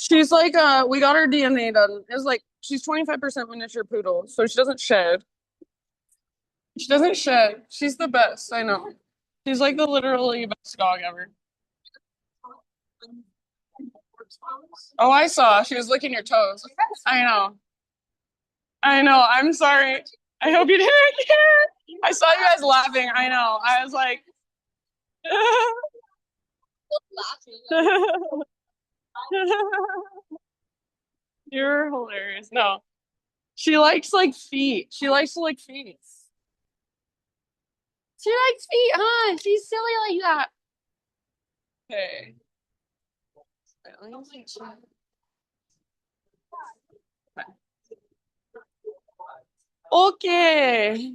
She's like, we got her DNA done. It's like she's 25% miniature poodle, so she doesn't shed. She doesn't shed. She's the best. I know. She's like the literally best dog ever. Oh, I saw. She was licking your toes. I know. I know. I'm sorry. I hope you didn't care. I saw you guys laughing. I know. I was like, you're hilarious. No, she likes like feet. She likes to lick feet. She likes feet, huh? She's silly like that. Okay. Okay.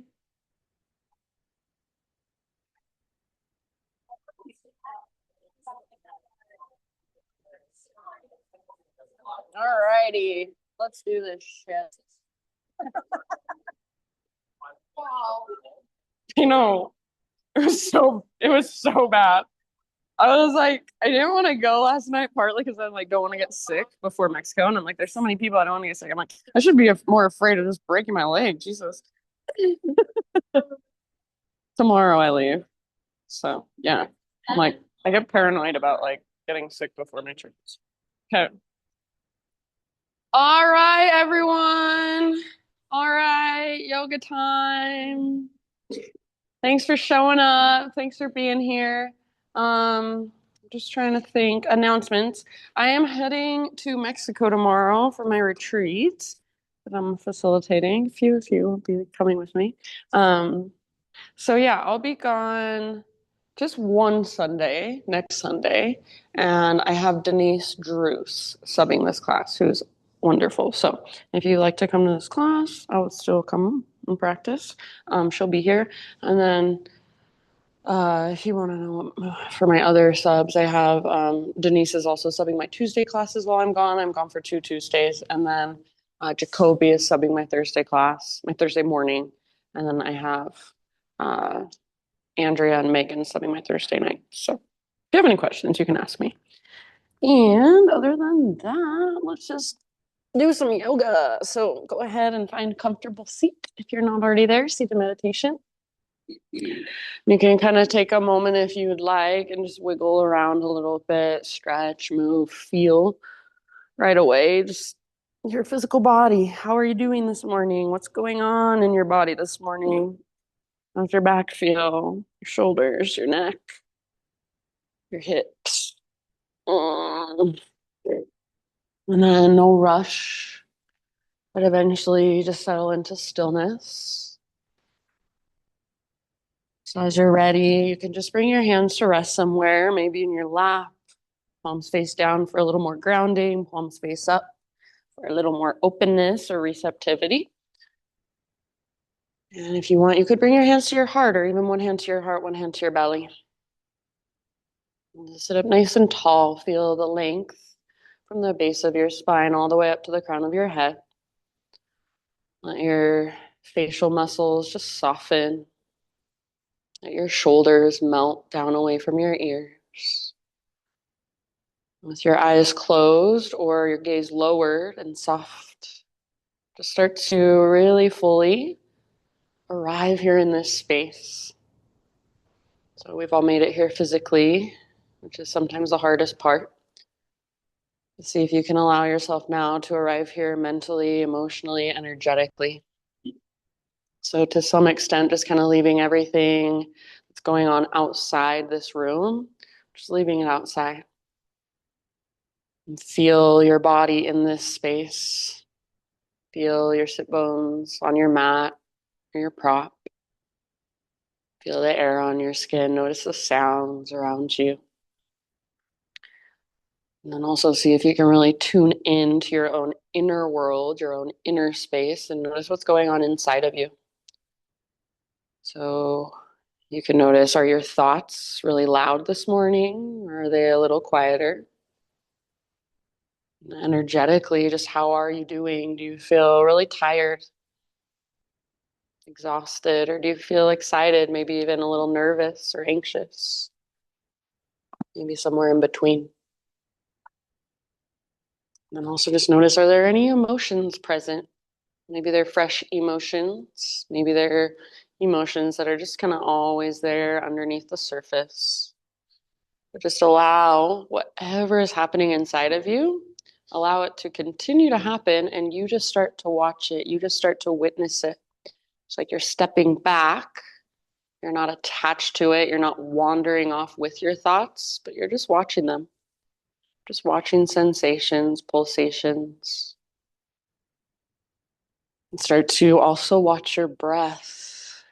Alrighty. Let's do this shit. I know. It was so bad. I was like, I didn't want to go last night, partly because I like don't want to get sick before Mexico. And I'm like, there's so many people I don't want to get sick. I'm like, I should be more afraid of just breaking my leg. Jesus. Tomorrow I leave. So yeah. I'm like, I get paranoid about like getting sick before my trips. Okay. All right, everyone. All right, yoga time. Thanks for showing up. Thanks for being here. Just trying to think. Announcements. I am heading to Mexico tomorrow for my retreat that I'm facilitating. A few of you will be coming with me. So yeah, I'll be gone just one Sunday, next Sunday, and I have Denise Druce subbing this class, who's wonderful. So if you like to come to this class, I would still come and practice. She'll be here, and then if you want to know for my other subs, I have Denise is also subbing my Tuesday classes while I'm gone. I'm gone for 2 Tuesdays, and then Jacoby is subbing my Thursday class, my Thursday morning, and then I have uh, Andrea and Megan subbing my Thursday night. So if you have any questions, you can ask me. And other than that, let's just do some yoga. So go ahead and find a comfortable seat if you're not already there. Seated meditation. You can kind of take a moment if you would like and just wiggle around a little bit, stretch, move, feel right away. Just your physical body. How are you doing this morning? What's going on in your body this morning? How's your back feel? Your shoulders, your neck, your hips. And then no rush, but eventually just settle into stillness. So as you're ready, you can just bring your hands to rest somewhere, maybe in your lap, palms face down for a little more grounding, palms face up for a little more openness or receptivity. And if you want, you could bring your hands to your heart, or even one hand to your heart, one hand to your belly. And just sit up nice and tall. Feel the length from the base of your spine all the way up to the crown of your head. Let your facial muscles just soften. Let your shoulders melt down away from your ears. With your eyes closed or your gaze lowered and soft, just start to really fully arrive here in this space. So we've all made it here physically, which is sometimes the hardest part. See if you can allow yourself now to arrive here mentally, emotionally, energetically. So to some extent, just kind of leaving everything that's going on outside this room, just leaving it outside. And feel your body in this space. Feel your sit bones on your mat or your prop. Feel the air on your skin. Notice the sounds around you. And then also see if you can really tune into your own inner world, your own inner space, and notice what's going on inside of you. So you can notice, are your thoughts really loud this morning, or are they a little quieter? Energetically, just how are you doing? Do you feel really tired, exhausted, or do you feel excited, maybe even a little nervous or anxious? Maybe somewhere in between. And then also just notice, are there any emotions present? Maybe they're fresh emotions. Maybe they're emotions that are just kind of always there underneath the surface. But just allow whatever is happening inside of you, allow it to continue to happen, and you just start to watch it. You just start to witness it. It's like you're stepping back. You're not attached to it. You're not wandering off with your thoughts, but you're just watching them. Just watching sensations, pulsations. And start to also watch your breath.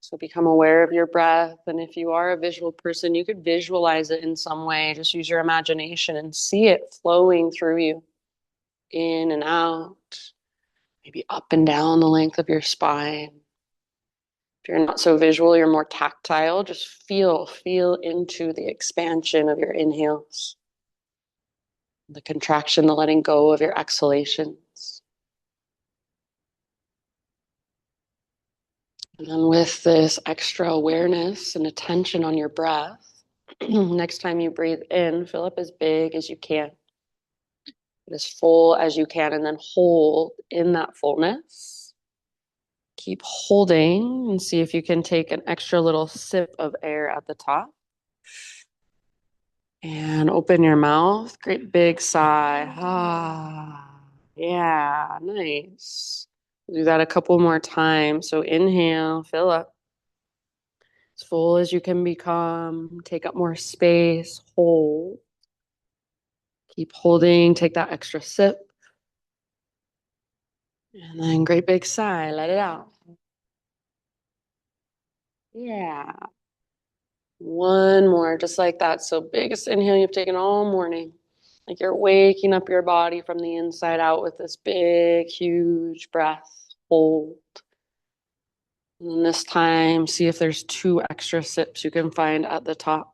So become aware of your breath. And if you are a visual person, you could visualize it in some way. Just use your imagination and see it flowing through you, in and out, maybe up and down the length of your spine. If you're not so visual, you're more tactile. Just feel into the expansion of your inhales, the contraction, the letting go of your exhalations. And then with this extra awareness and attention on your breath, next time you breathe in, fill up as big as you can, as full as you can, and then hold in that fullness. Keep holding and see if you can take an extra little sip of air at the top. And open your mouth. Great big sigh. Ah, yeah, nice. Do that a couple more times. So inhale, fill up. As full as you can become. Take up more space. Hold. Keep holding. Take that extra sip. And then great big sigh. Let it out. Yeah. One more, just like that. So biggest inhale you've taken all morning. Like you're waking up your body from the inside out with this big, huge breath. Hold. And this time, see if there's 2 extra sips you can find at the top.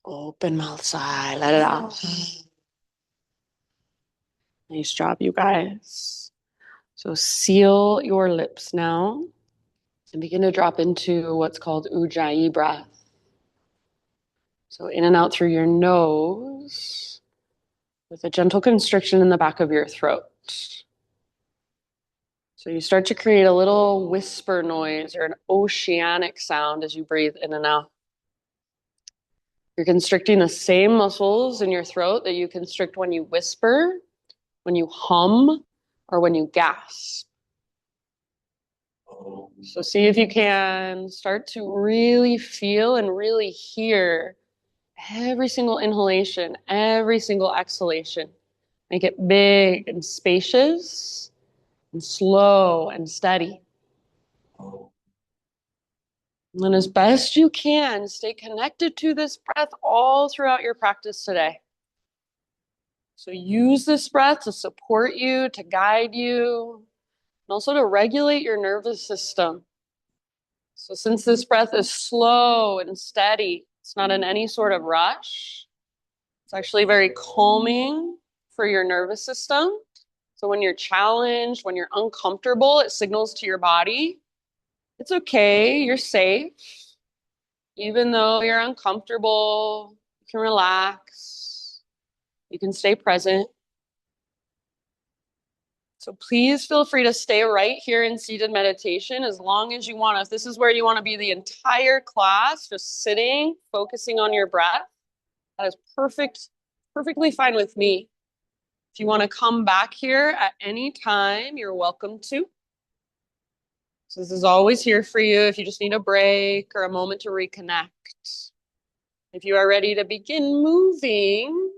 Open mouth sigh. Let it out. Nice job, you guys. So seal your lips now and begin to drop into what's called Ujjayi breath. So in and out through your nose with a gentle constriction in the back of your throat. So you start to create a little whisper noise or an oceanic sound as you breathe in and out. You're constricting the same muscles in your throat that you constrict when you whisper, when you hum, or when you gasp. So see if you can start to really feel and really hear every single inhalation, every single exhalation. Make it big and spacious and slow and steady. And then as best you can, stay connected to this breath all throughout your practice today. So use this breath to support you, to guide you, and also to regulate your nervous system. So since this breath is slow and steady, it's not in any sort of rush. It's actually very calming for your nervous system. So when you're challenged, when you're uncomfortable, it signals to your body, it's okay, you're safe. Even though you're uncomfortable, you can relax, you can stay present. So please feel free to stay right here in seated meditation as long as you want. If this is where you want to be the entire class, just sitting, focusing on your breath, that is perfectly fine with me. If you want to come back here at any time, you're welcome to. So this is always here for you if you just need a break or a moment to reconnect. If you are ready to begin moving,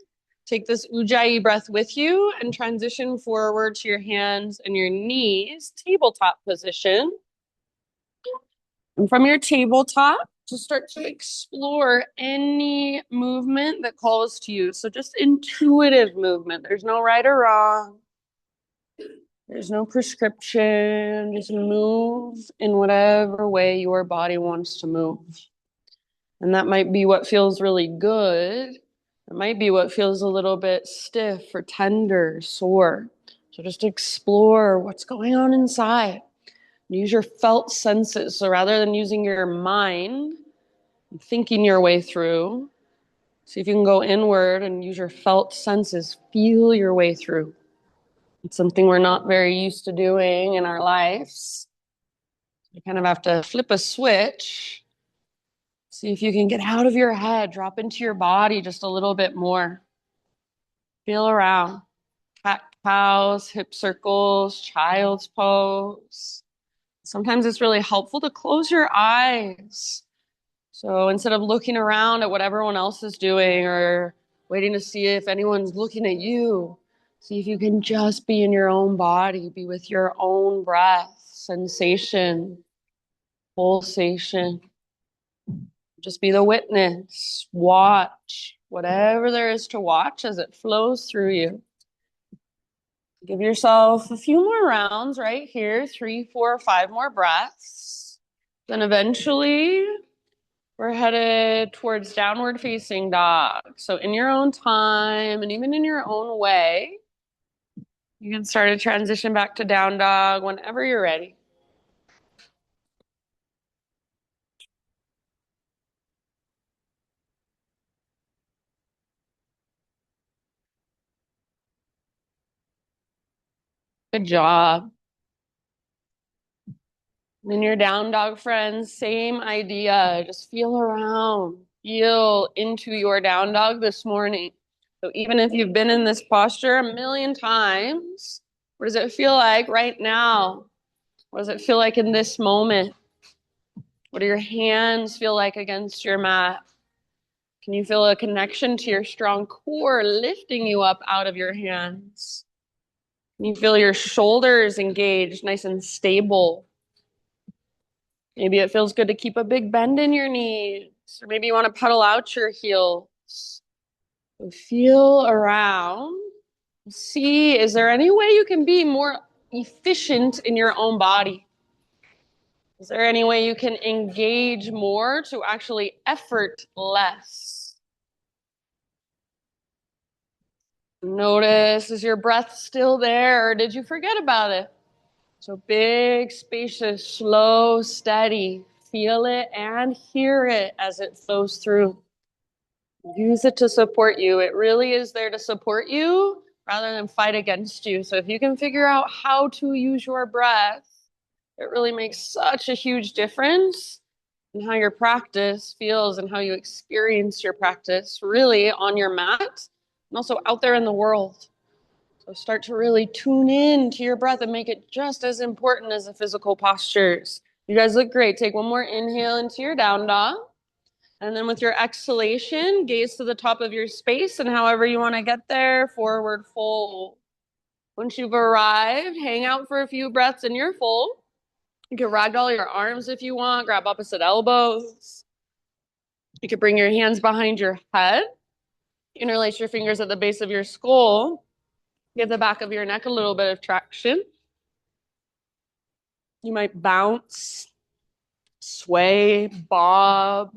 take this Ujjayi breath with you and transition forward to your hands and your knees, tabletop position. And from your tabletop, just start to explore any movement that calls to you. So just intuitive movement. There's no right or wrong. There's no prescription. Just move in whatever way your body wants to move. And that might be what feels really good. It might be what feels a little bit stiff or tender, sore. So just explore what's going on inside. Use your felt senses. So rather than using your mind, thinking your way through, See if you can go inward and use your felt senses. Feel your way through. It's something we're not very used to doing in our lives. You kind of have to flip a switch. See if you can get out of your head, drop into your body just a little bit more. Feel around. Cat cows, hip circles, child's pose. Sometimes it's really helpful to close your eyes. So instead of looking around at what everyone else is doing or waiting to see if anyone's looking at you, see if you can just be in your own body, be with your own breath, sensation, pulsation. Just be the witness. Watch whatever there is to watch as it flows through you. Give yourself a few more rounds right here, 3, 4, 5 more breaths. Then eventually we're headed towards downward facing dog. So in your own time and even in your own way, you can start to transition back to down dog whenever you're ready. Good job. And your down dog friends, same idea. Just feel around, feel into your down dog this morning. So even if you've been in this posture a million times, what does it feel like right now? What does it feel like in this moment? What do your hands feel like against your mat? Can you feel a connection to your strong core lifting you up out of your hands? Can you feel your shoulders engaged, nice and stable? Maybe it feels good to keep a big bend in your knees, or maybe you want to pedal out your heels. So feel around. See, is there any way you can be more efficient in your own body? Is there any way you can engage more to actually effort less? Notice, is your breath still there, or did you forget about it? So big, spacious, slow, steady. Feel it and hear it as it flows through. Use it to support you. It really is there to support you rather than fight against you. So if you can figure out how to use your breath, it really makes such a huge difference in how your practice feels and how you experience your practice really on your mat and also out there in the world. So start to really tune in to your breath and make it just as important as the physical postures. You guys look great. Take one more inhale into your down dog. And then with your exhalation, gaze to the top of your space and however you want to get there, forward fold. Once you've arrived, hang out for a few breaths in your fold. You can ragdoll your arms if you want, grab opposite elbows. You can bring your hands behind your head, interlace your fingers at the base of your skull. Give the back of your neck a little bit of traction. You might bounce, sway, bob.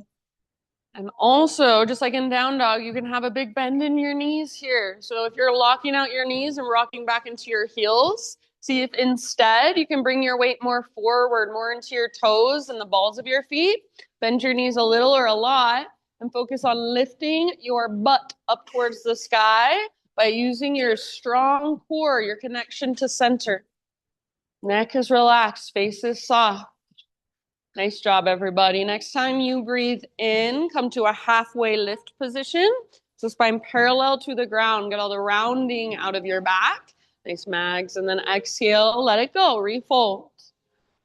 And also, just like in down dog, you can have a big bend in your knees here. So if you're locking out your knees and rocking back into your heels, see if instead you can bring your weight more forward, more into your toes and the balls of your feet. Bend your knees a little or a lot and focus on lifting your butt up towards the sky by using your strong core, your connection to center. Neck is relaxed, face is soft. Nice job, everybody. Next time you breathe in, come to a halfway lift position. So spine parallel to the ground. Get all the rounding out of your back. Nice, Mags. And then exhale, let it go. Refold.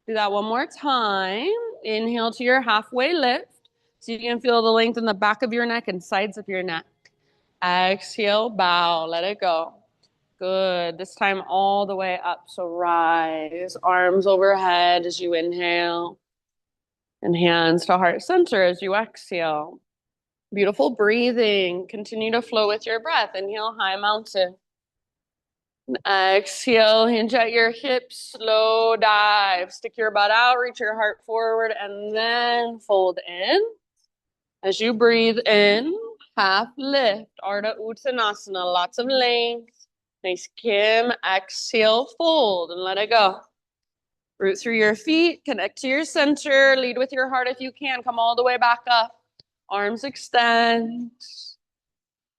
Do that one more time. Inhale to your halfway lift. So you can feel the length in the back of your neck and sides of your neck. Exhale, bow, let it go. Good. This time all the way up. So rise, arms overhead as you inhale. And hands to heart center as you exhale. Beautiful breathing. Continue to flow with your breath. Inhale, high mountain. And exhale, hinge at your hips, slow dive. Stick your butt out, reach your heart forward, and then fold in. As you breathe in, half lift, Ardha Uttanasana, lots of length. Nice, Kim. Exhale, fold, and let it go. Root through your feet, connect to your center, lead with your heart if you can. Come all the way back up. Arms extend.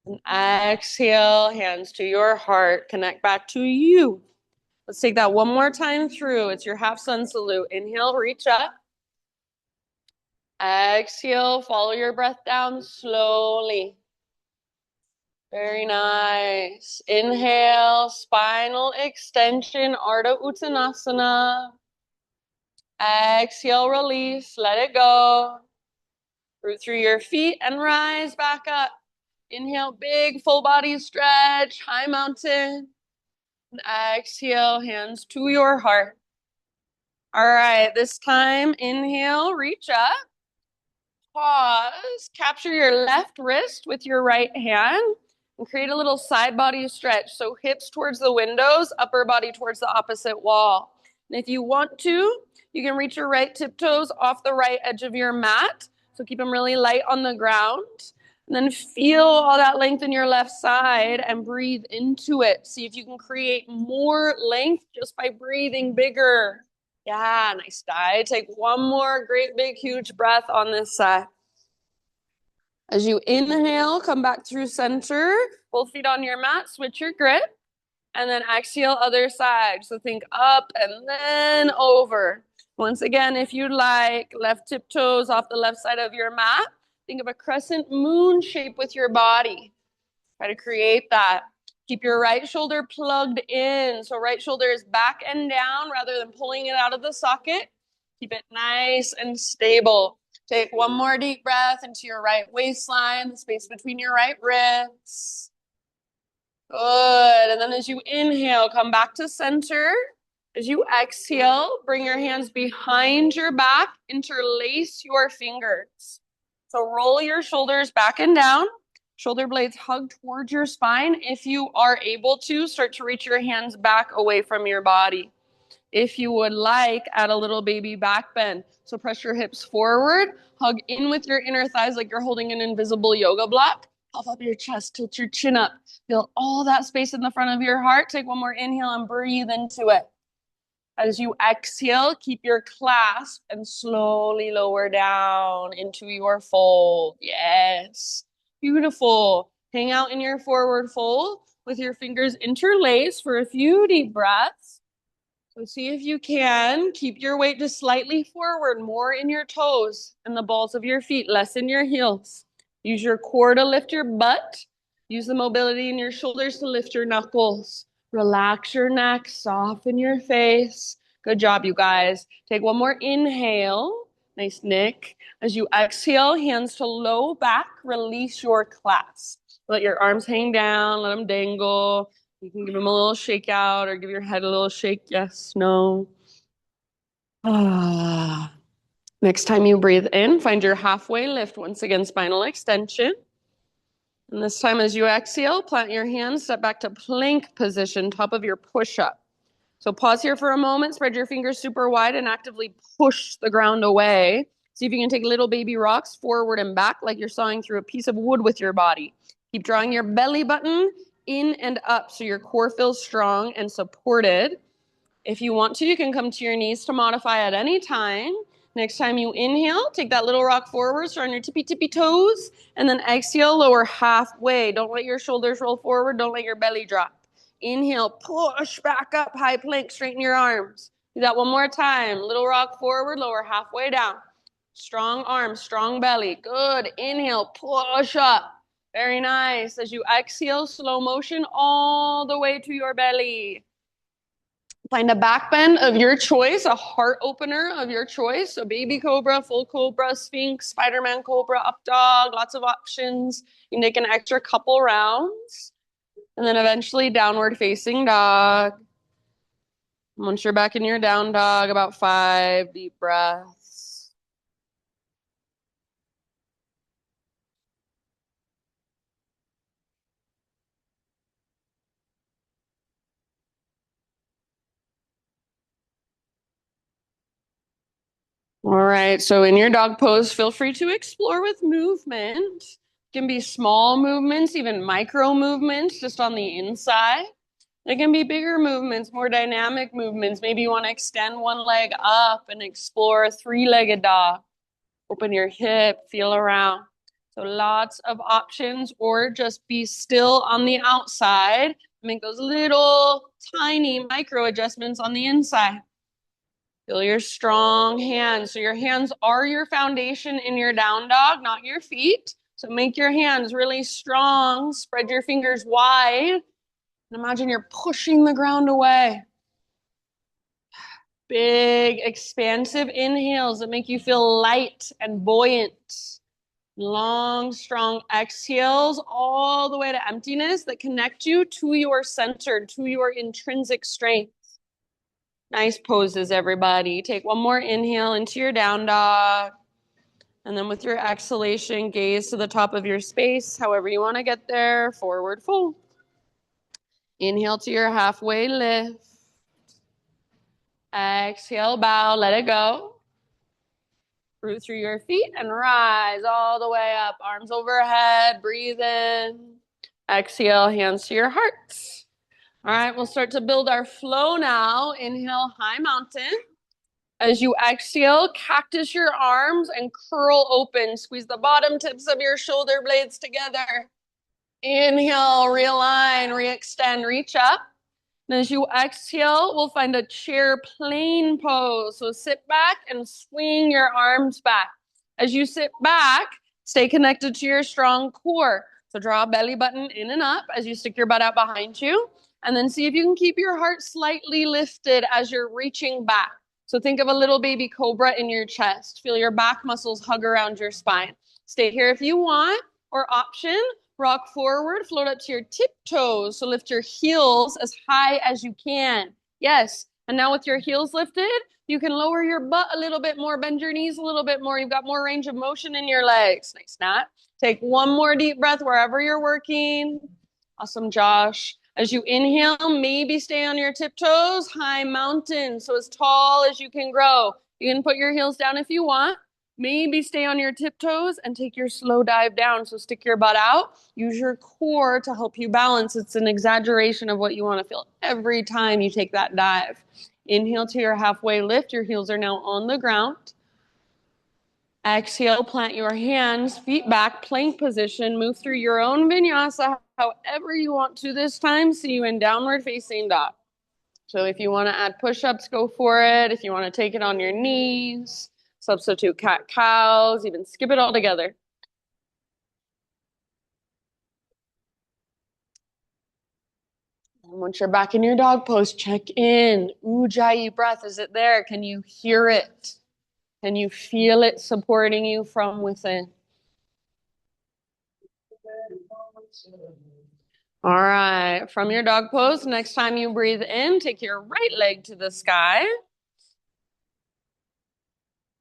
And exhale, hands to your heart. Connect back to you. Let's take that one more time through. It's your half sun salute. Inhale, reach up. Exhale, follow your breath down slowly. Very nice. Inhale, spinal extension, Ardha Uttanasana. Exhale, release, let it go. Root through your feet and rise back up. Inhale, big full body stretch, high mountain. And exhale, hands to your heart. All right, this time, inhale, reach up. Pause, capture your left wrist with your right hand and create a little side body stretch. So hips towards the windows, upper body towards the opposite wall. And if you want to, you can reach your right tiptoes off the right edge of your mat. So keep them really light on the ground. And then feel all that length in your left side and breathe into it. See if you can create more length just by breathing bigger. Yeah, nice dive. Take one more great big huge breath on this side. As you inhale, come back through center, both feet on your mat, switch your grip, and then exhale other side. So think up and then over. Once again, if you'd like, left tiptoes off the left side of your mat. Think of a crescent moon shape with your body. Try to create that. Keep your right shoulder plugged in. So right shoulder is back and down rather than pulling it out of the socket. Keep it nice and stable. Take one more deep breath into your right waistline, the space between your right ribs. Good. And then as you inhale, come back to center. As you exhale, bring your hands behind your back, interlace your fingers. So roll your shoulders back and down. Shoulder blades hug towards your spine. If you are able to, start to reach your hands back away from your body. If you would like, add a little baby back bend. So press your hips forward, hug in with your inner thighs like you're holding an invisible yoga block. Puff up your chest, tilt your chin up. Feel all that space in the front of your heart. Take one more inhale and breathe into it. As you exhale, keep your clasp and slowly lower down into your fold. Yes. Beautiful. Hang out in your forward fold with your fingers interlaced for a few deep breaths. So see if you can keep your weight just slightly forward, more in your toes and the balls of your feet, less in your heels. Use your core to lift your butt. Use the mobility in your shoulders to lift your knuckles. Relax your neck, soften your face. Good job, you guys. Take one more inhale. Nice, Nick. As you exhale, hands to low back, release your clasp. Let your arms hang down, let them dangle. You can give them a little shake out or give your head a little shake. Yes, no. Ah. Next time you breathe in, find your halfway lift. Once again, spinal extension. And this time as you exhale, plant your hands, step back to plank position, top of your push-up. So pause here for a moment, spread your fingers super wide and actively push the ground away. See if you can take little baby rocks forward and back like you're sawing through a piece of wood with your body. Keep drawing your belly button in and up so your core feels strong and supported. If you want to, you can come to your knees to modify at any time. Next time you inhale, take that little rock forward, start on your tippy toes, and then exhale, lower halfway. Don't let your shoulders roll forward. Don't let your belly drop. Inhale, push back up, high plank, straighten your arms. Do that one more time. Little rock forward, lower halfway down. Strong arms, strong belly. Good. Inhale, push up. Very nice. As you exhale, slow motion all the way to your belly. Find a back bend of your choice, a heart opener of your choice. So baby cobra, full cobra, sphinx, Spider-Man cobra, up dog, lots of options. You can take an extra couple rounds. And then eventually downward facing dog. Once you're back in your down dog, about 5 deep breaths. All right, so in your dog pose, feel free to explore with movement. It can be small movements, even micro movements just on the inside. It can be bigger movements, more dynamic movements. Maybe you want to extend one leg up and explore a 3-legged dog. Open your hip, feel around. So lots of options, or just be still on the outside. Make those little tiny micro adjustments on the inside. Feel your strong hands. So your hands are your foundation in your down dog, not your feet. So make your hands really strong. Spread your fingers wide. And imagine you're pushing the ground away. Big, expansive inhales that make you feel light and buoyant. Long, strong exhales all the way to emptiness that connect you to your center, to your intrinsic strength. Nice poses, everybody. Take one more inhale into your down dog. And then with your exhalation, gaze to the top of your space, however you want to get there, forward fold. Inhale to your halfway lift. Exhale, bow, let it go. Root through your feet and rise all the way up. Arms overhead, breathe in. Exhale, hands to your heart. All right, we'll start to build our flow now. Inhale, high mountain. As you exhale, cactus your arms and curl open. Squeeze the bottom tips of your shoulder blades together. Inhale, realign, re-extend, reach up. And as you exhale, we'll find a chair plane pose. So sit back and swing your arms back. As you sit back, stay connected to your strong core. So draw a belly button in and up as you stick your butt out behind you. And then see if you can keep your heart slightly lifted as you're reaching back. So think of a little baby cobra in your chest. Feel your back muscles hug around your spine. Stay here if you want, or option, rock forward, float up to your tiptoes. So lift your heels as high as you can. Yes. And now with your heels lifted, you can lower your butt a little bit more, bend your knees a little bit more. You've got more range of motion in your legs. Nice, Nat. Take one more deep breath wherever you're working. Awesome, Josh. As you inhale, maybe stay on your tiptoes, high mountain, so as tall as you can grow. You can put your heels down if you want. Maybe stay on your tiptoes and take your slow dive down. So stick your butt out. Use your core to help you balance. It's an exaggeration of what you want to feel every time you take that dive. Inhale to your halfway lift. Your heels are now on the ground. Exhale, plant your hands, feet back, plank position. Move through your own vinyasa however you want to this time. See you in downward facing dog. So if you want to add push-ups, go for it. If you want to take it on your knees, substitute cat-cows, even skip it all together. And once you're back in your dog pose, check in. Ujjayi breath, is it there? Can you hear it? Can you feel it supporting you from within? All right, from your dog pose, next time you breathe in, take your right leg to the sky.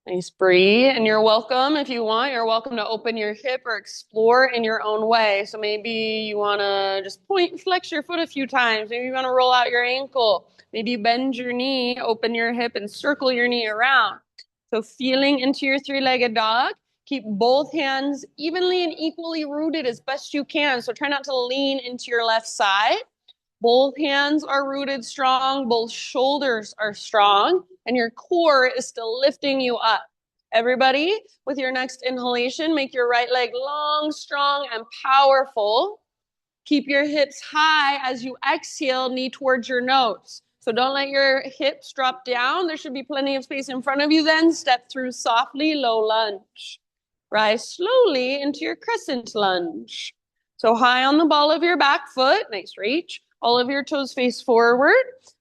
Nice, breathe, and you're welcome if you want. You're welcome to open your hip or explore in your own way. So maybe you want to just point and flex your foot a few times. Maybe you want to roll out your ankle. Maybe you bend your knee, open your hip, and circle your knee around. So feeling into your three-legged dog. Keep both hands evenly and equally rooted as best you can. So try not to lean into your left side. Both hands are rooted strong, both shoulders are strong, and your core is still lifting you up. Everybody, with your next inhalation, make your right leg long, strong, and powerful. Keep your hips high as you exhale, knee towards your nose. So don't let your hips drop down. There should be plenty of space in front of you then. Step through softly, low lunge. Rise slowly into your crescent lunge. So high on the ball of your back foot, nice reach. All of your toes face forward.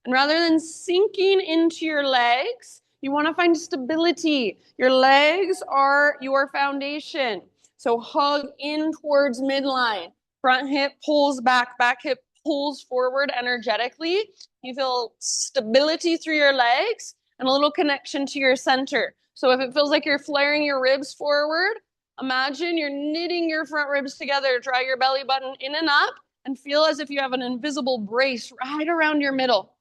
And rather than sinking into your legs, you want to find stability. Your legs are your foundation. So hug in towards midline. Front hip pulls back, back hip pulls forward energetically. You feel stability through your legs and a little connection to your center. So if it feels like you're flaring your ribs forward, imagine you're knitting your front ribs together. Draw your belly button in and up and feel as if you have an invisible brace right around your middle.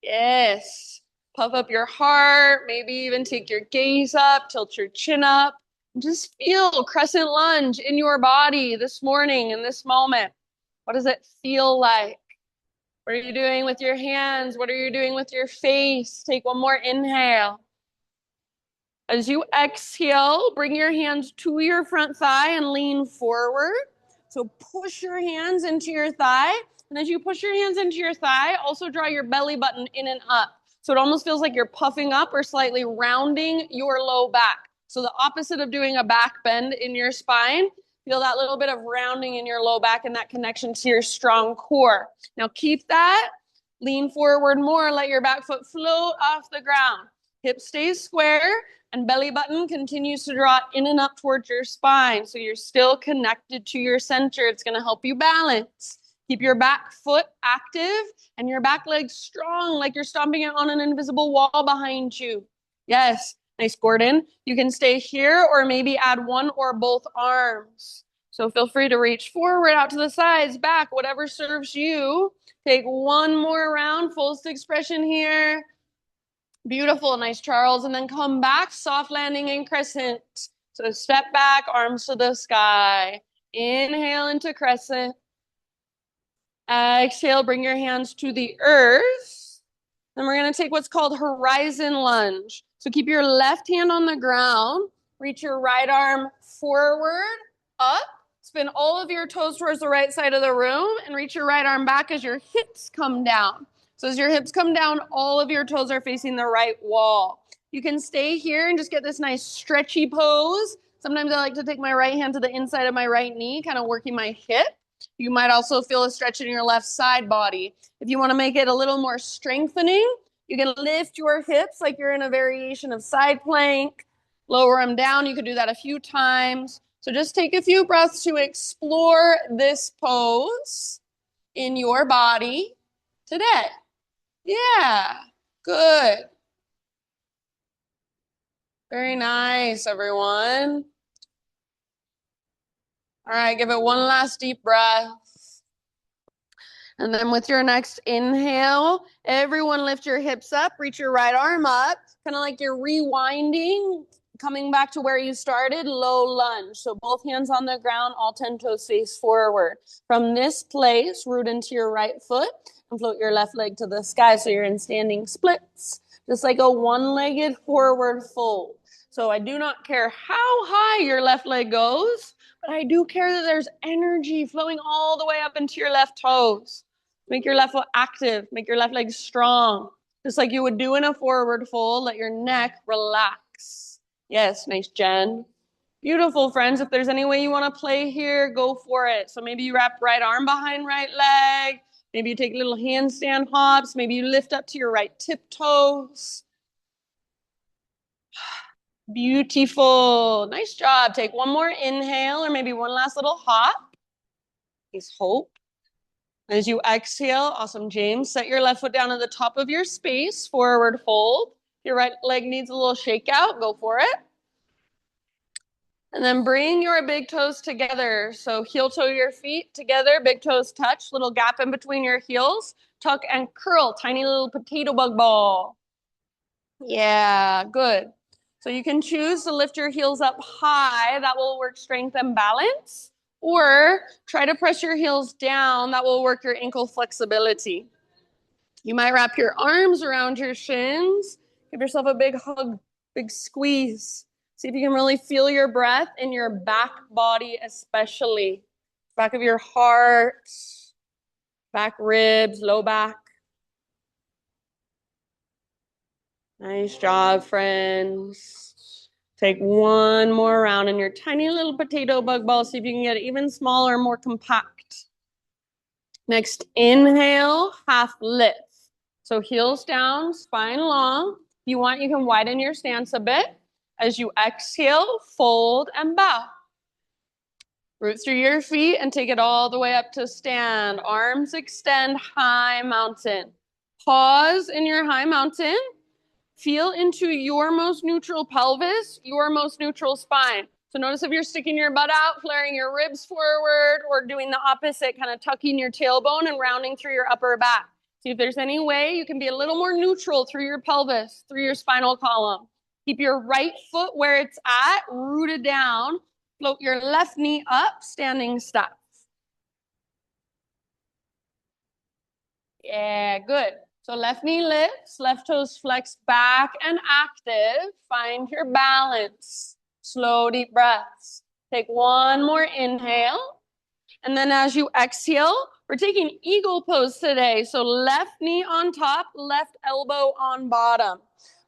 Yes. Puff up your heart. Maybe even take your gaze up, tilt your chin up. Just feel crescent lunge in your body this morning, in this moment. What does it feel like? What are you doing with your hands? What are you doing with your face? Take one more inhale. As you exhale, bring your hands to your front thigh and lean forward. So push your hands into your thigh. And as you push your hands into your thigh, also draw your belly button in and up. So it almost feels like you're puffing up or slightly rounding your low back. So the opposite of doing a back bend in your spine, feel that little bit of rounding in your low back and that connection to your strong core. Now keep that. Lean forward more. Let your back foot float off the ground. Hip stays square and belly button continues to draw in and up towards your spine. So you're still connected to your center. It's going to help you balance. Keep your back foot active and your back leg strong, like you're stomping it on an invisible wall behind you. Yes. Nice, Gordon. You can stay here or maybe add one or both arms. So feel free to reach forward, out to the sides, back, whatever serves you. Take one more round, full expression here. Beautiful, nice, Charles. And then come back, soft landing in crescent. So step back, arms to the sky. Inhale into crescent. Exhale, bring your hands to the earth. Then we're going to take what's called horizon lunge. So keep your left hand on the ground. Reach your right arm forward, up. Spin all of your toes towards the right side of the room and reach your right arm back as your hips come down. So as your hips come down, all of your toes are facing the right wall. You can stay here and just get this nice stretchy pose. Sometimes I like to take my right hand to the inside of my right knee, kind of working my hip. You might also feel a stretch in your left side body. If you want to make it a little more strengthening, you can lift your hips like you're in a variation of side plank. Lower them down. You could do that a few times. So just take a few breaths to explore this pose in your body today. Yeah, good. Very nice, everyone. All right, give it one last deep breath. And then with your next inhale, everyone lift your hips up, reach your right arm up, kind of like you're rewinding, coming back to where you started, low lunge. So both hands on the ground, all 10 toes face forward. From this place, root into your right foot and float your left leg to the sky. So you're in standing splits, just like a one-legged forward fold. So I do not care how high your left leg goes, but I do care that there's energy flowing all the way up into your left toes. Make your left foot active. Make your left leg strong. Just like you would do in a forward fold. Let your neck relax. Yes, nice, Jen. Beautiful, friends. If there's any way you want to play here, go for it. So maybe you wrap right arm behind right leg. Maybe you take little handstand hops. Maybe you lift up to your right tiptoes. Beautiful. Nice job. Take one more inhale or maybe one last little hop. Please hope. As you exhale, awesome, James. Set your left foot down at the top of your space, forward fold. If your right leg needs a little shake out, go for it. And then bring your big toes together. So heel toe your feet together, big toes touch, little gap in between your heels. Tuck and curl, tiny little potato bug ball. Yeah, good. So you can choose to lift your heels up high. That will work strength and balance. Or try to press your heels down. That will work your ankle flexibility. You might wrap your arms around your shins. Give yourself a big hug, big squeeze. See if you can really feel your breath in your back body, especially. Back of your heart, back ribs, low back. Nice job, friends. Take one more round in your tiny little potato bug ball. See if you can get it even smaller, more compact. Next, inhale, half lift. So heels down, spine long. If you want, you can widen your stance a bit. As you exhale, fold and bow. Root through your feet and take it all the way up to stand. Arms extend, high mountain. Pause in your high mountain. Feel into your most neutral pelvis, your most neutral spine. So notice if you're sticking your butt out, flaring your ribs forward, or doing the opposite, kind of tucking your tailbone and rounding through your upper back. See if there's any way you can be a little more neutral through your pelvis, through your spinal column. Keep your right foot where it's at, rooted down. Float your left knee up, standing steps. Yeah, good. So left knee lifts, left toes flex back and active. Find your balance. Slow, deep breaths. Take one more inhale. And then as you exhale, we're taking eagle pose today. So left knee on top, left elbow on bottom.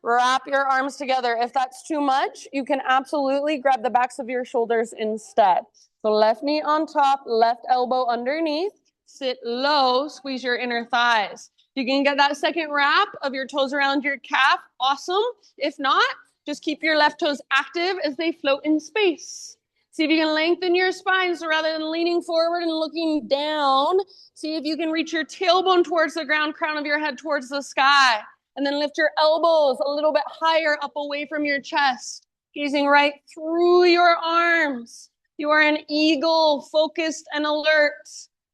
Wrap your arms together. If that's too much, you can absolutely grab the backs of your shoulders instead. So left knee on top, left elbow underneath. Sit low, squeeze your inner thighs. You can get that second wrap of your toes around your calf. Awesome. If not, just keep your left toes active as they float in space. See if you can lengthen your spine. So rather than leaning forward and looking down, see if you can reach your tailbone towards the ground, crown of your head towards the sky. And then lift your elbows a little bit higher up away from your chest, gazing right through your arms. You are an eagle, focused and alert,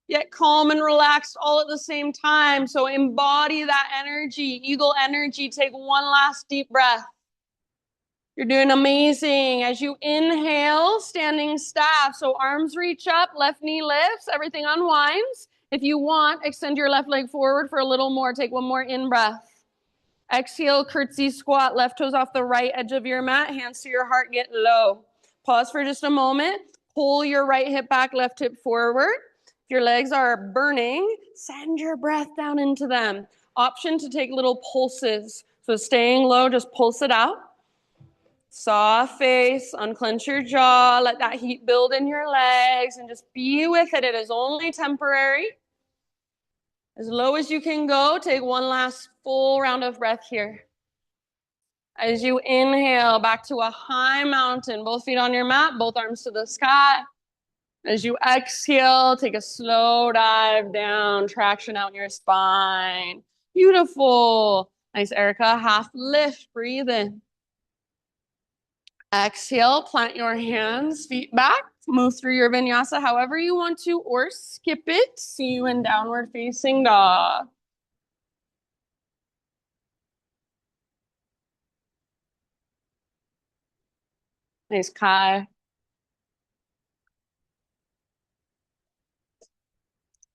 yet calm and relaxed all at the same time. So embody that energy, eagle energy. Take one last deep breath. You're doing amazing. As you inhale, standing staff. So arms reach up, left knee lifts, everything unwinds. If you want, extend your left leg forward for a little more. Take one more in breath. Exhale, curtsy squat, left toes off the right edge of your mat, hands to your heart, get low. Pause for just a moment. Pull your right hip back, left hip forward. If your legs are burning, send your breath down into them. Option to take little pulses. So staying low, just pulse it out. Soft face, unclench your jaw, let that heat build in your legs and just be with it. It is only temporary. As low as you can go, take one last full round of breath here. As you inhale, back to a high mountain, both feet on your mat, both arms to the sky. As you exhale, take a slow dive down, traction out in your spine. Beautiful. Nice, Erica. Half lift, breathe in. Exhale, plant your hands, feet back, move through your vinyasa however you want to, or skip it. See you in downward facing dog. Nice, Kai.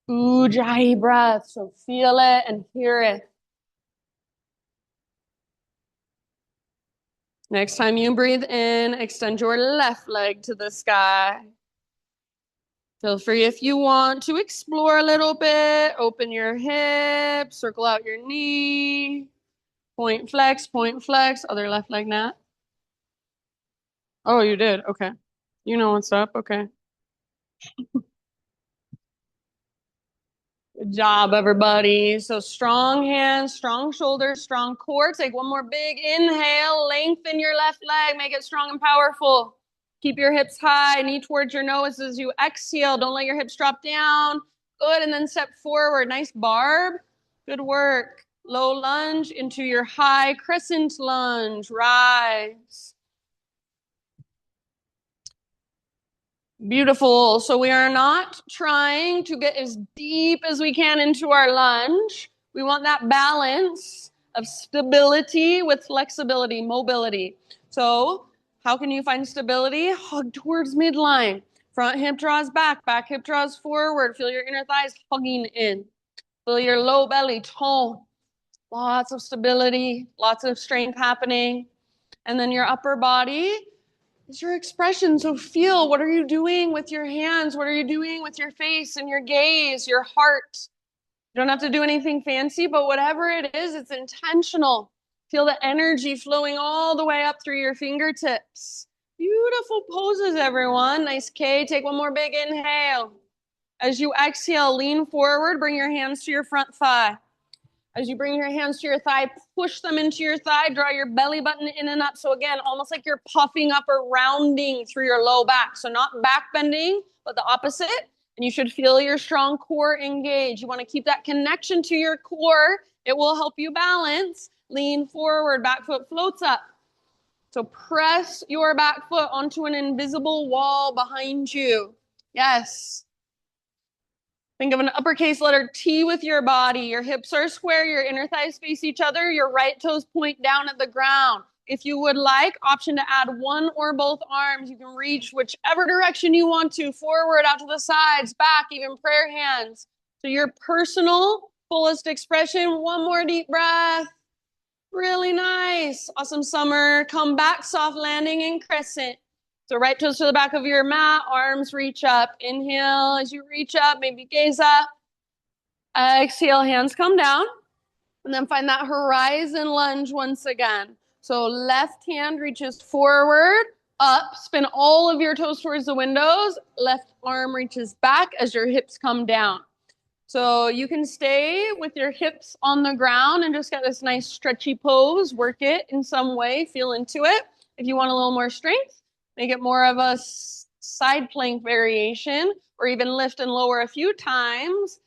Ujjayi breath, so feel it and hear it. Next time you breathe in, extend your left leg to the sky. Feel free if you want to explore a little bit. Open your hips, circle out your knee. Point flex, other left leg nat. Oh, you did? Okay. You know what's up? Okay. Good job, everybody. So strong hands, strong shoulders, strong core. Take one more big inhale. Lengthen your left leg. Make it strong and powerful. Keep your hips high, knee towards your nose as you exhale. Don't let your hips drop down. Good, and then step forward. Nice barb. Good work. Low lunge into your high crescent lunge. Rise. Beautiful. So we are not trying to get as deep as we can into our lunge. We want that balance of stability with flexibility, mobility. So how can you find stability? Hug towards midline. Front hip draws back hip draws forward. Feel your inner thighs hugging in. Feel your low belly tone. Lots of stability, lots of strength happening. And then your upper body is your expression. So feel, what are you doing with your hands? What are you doing with your face and your gaze, your heart? You don't have to do anything fancy, but whatever it is, it's intentional. Feel the energy flowing all the way up through your fingertips. Beautiful poses, everyone. Nice, K. Take one more big inhale. As you exhale, lean forward, bring your hands to your front thigh. As you bring your hands to your thigh, push them into your thigh, draw your belly button in and up. So again, almost like you're puffing up or rounding through your low back. So not back bending, but the opposite. And you should feel your strong core engage. You want to keep that connection to your core. It will help you balance. Lean forward, back foot floats up. So press your back foot onto an invisible wall behind you. Yes. Think of an uppercase letter T with your body. Your hips are square, your inner thighs face each other, your right toes point down at the ground. If you would like, option to add one or both arms. You can reach whichever direction you want to, forward, out to the sides, back, even prayer hands. So your personal fullest expression. One more deep breath. Really nice. Awesome, Summer. Come back, soft landing and crescent. So right toes to the back of your mat, arms reach up. Inhale as you reach up, maybe gaze up. Exhale, hands come down. And then find that horizon lunge once again. So left hand reaches forward, up, spin all of your toes towards the windows. Left arm reaches back as your hips come down. So you can stay with your hips on the ground and just get this nice stretchy pose. Work it in some way, feel into it. If you want a little more strength, make it more of a side plank variation, or even lift and lower a few times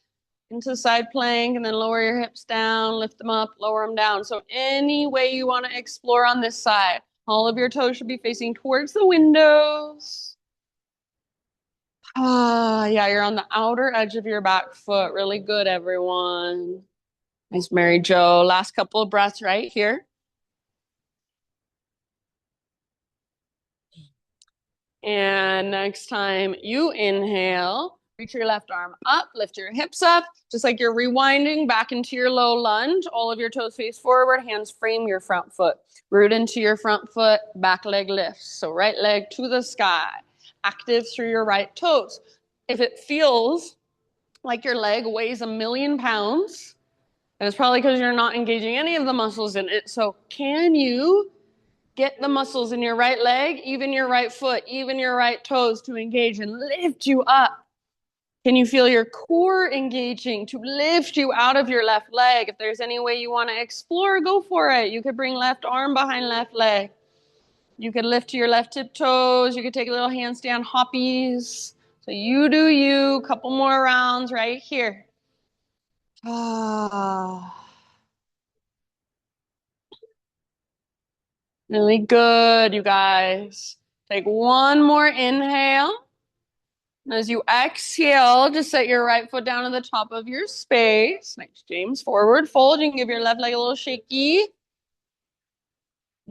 into side plank, and then lower your hips down, lift them up, lower them down. So any way you want to explore on this side. All of your toes should be facing towards the windows. Yeah, you're on the outer edge of your back foot. Really good, everyone. Nice, Mary Jo. Last couple of breaths right here. And next time you inhale, reach your left arm up, lift your hips up, just like you're rewinding back into your low lunge. All of your toes face forward, hands frame your front foot. Root into your front foot, back leg lifts. So right leg to the sky. Active through your right toes. If it feels like your leg weighs 1,000,000 pounds, and it's probably because you're not engaging any of the muscles in it. So can you get the muscles in your right leg, even your right foot, even your right toes to engage and lift you up? Can you feel your core engaging to lift you out of your left leg? If there's any way you want to explore, go for it. You could bring left arm behind left leg. You could lift to your left tip toes. You could take a little handstand hoppies. So you do you. Couple more rounds right here. Really good, you guys. Take one more inhale. And as you exhale, just set your right foot down to the top of your space. Nice, James. Forward fold. You can give your left leg a little shaky.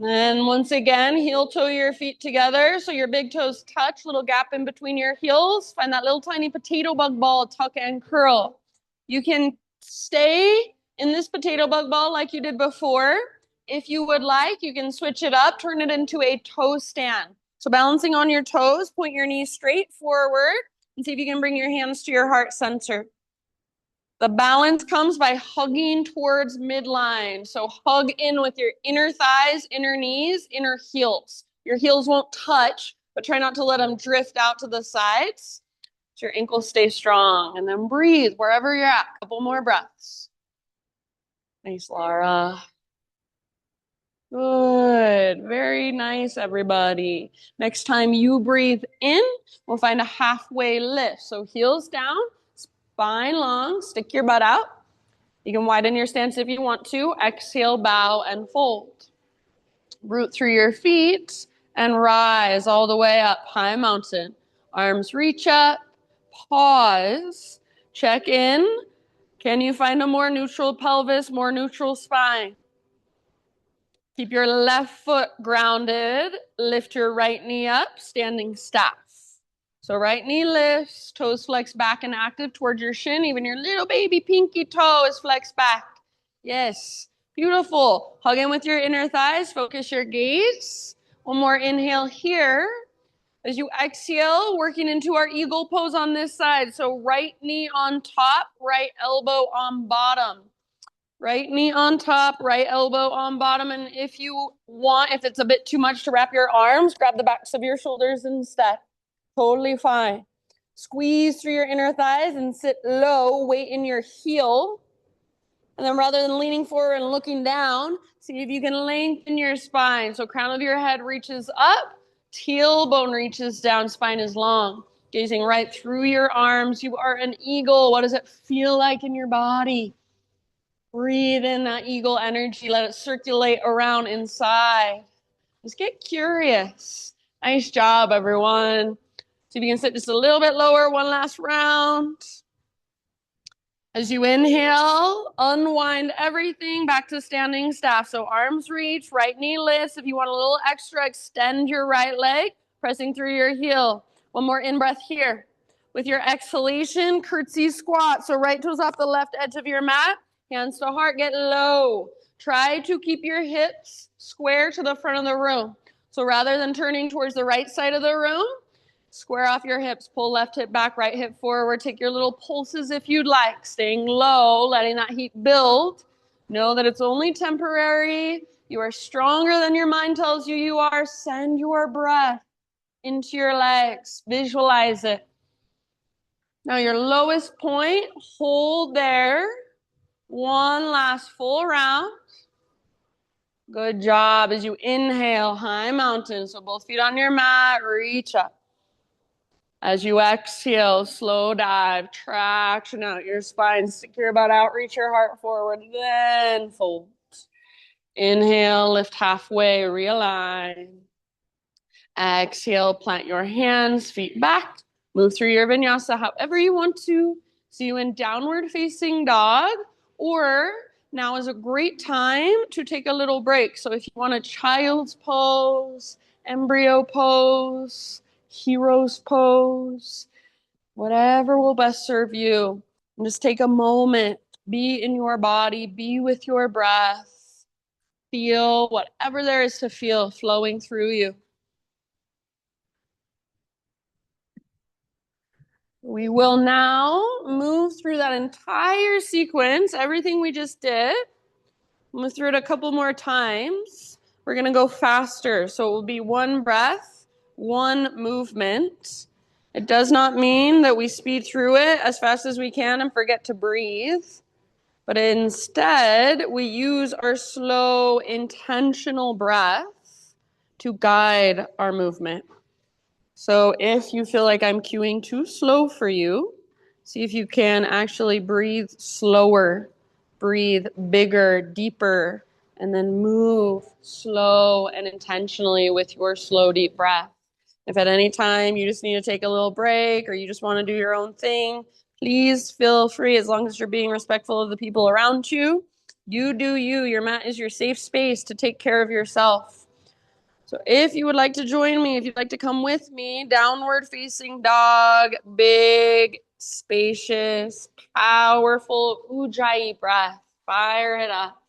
And once again, heel toe your feet together so your big toes touch, little gap in between your heels. Find that little tiny potato bug ball, tuck and curl. You can stay in this potato bug ball like you did before. If you would like, you can switch it up, turn it into a toe stand. So balancing on your toes, point your knees straight forward and see if you can bring your hands to your heart center. The balance comes by hugging towards midline. So hug in with your inner thighs, inner knees, inner heels. Your heels won't touch, but try not to let them drift out to the sides. So your ankles stay strong. And then breathe wherever you're at. Couple more breaths. Nice, Laura. Good. Very nice, everybody. Next time you breathe in, we'll find a halfway lift. So heels down, spine long, stick your butt out. You can widen your stance if you want to. Exhale, bow, and fold. Root through your feet and rise all the way up, high mountain. Arms reach up, pause, check in. Can you find a more neutral pelvis, more neutral spine? Keep your left foot grounded. Lift your right knee up, standing staff. So right knee lifts, toes flex back and active towards your shin. Even your little baby pinky toe is flexed back. Yes, beautiful. Hug in with your inner thighs. Focus your gaze. One more inhale here. As you exhale, working into our eagle pose on this side. So right knee on top, right elbow on bottom. Right knee on top, right elbow on bottom. And if you want, if it's a bit too much to wrap your arms, grab the backs of your shoulders instead. Totally fine. Squeeze through your inner thighs and sit low, weight in your heel. And then rather than leaning forward and looking down, see if you can lengthen your spine. So crown of your head reaches up, tailbone reaches down, spine is long. Gazing right through your arms. You are an eagle. What does it feel like in your body? Breathe in that eagle energy. Let it circulate around inside. Just get curious. Nice job, everyone. See if you can sit just a little bit lower. One last round. As you inhale, unwind everything back to standing staff. So arms reach, right knee lifts. If you want a little extra, extend your right leg, pressing through your heel. One more in-breath here. With your exhalation, curtsy squat. So right toes off the left edge of your mat, hands to heart, get low. Try to keep your hips square to the front of the room. So rather than turning towards the right side of the room, square off your hips, pull left hip back, right hip forward. Take your little pulses if you'd like, staying low, letting that heat build. Know that it's only temporary. You are stronger than your mind tells you you are. Send your breath into your legs. Visualize it. Now your lowest point, hold there. One last full round. Good job. As you inhale, high mountain. So both feet on your mat, reach up. As you exhale, slow dive, traction out your spine, stick your butt out, reach your heart forward, then fold. Inhale, lift halfway, realign. Exhale, plant your hands, feet back, move through your vinyasa however you want to. See you in downward facing dog, or now is a great time to take a little break. So if you want a child's pose, embryo pose, hero's pose, whatever will best serve you. And just take a moment, be in your body, be with your breath, feel whatever there is to feel flowing through you. We will now move through that entire sequence, everything we just did. Move through it a couple more times. We're going to go faster. So it will be one breath, one movement. It does not mean that we speed through it as fast as we can and forget to breathe. But instead, we use our slow, intentional breath to guide our movement. So if you feel like I'm cueing too slow for you, see if you can actually breathe slower, breathe bigger, deeper, and then move slow and intentionally with your slow, deep breath. If at any time you just need to take a little break or you just want to do your own thing, please feel free, as long as you're being respectful of the people around you. You do you. Your mat is your safe space to take care of yourself. So if you would like to join me, if you'd like to come with me, downward facing dog, big, spacious, powerful Ujjayi breath. Fire it up.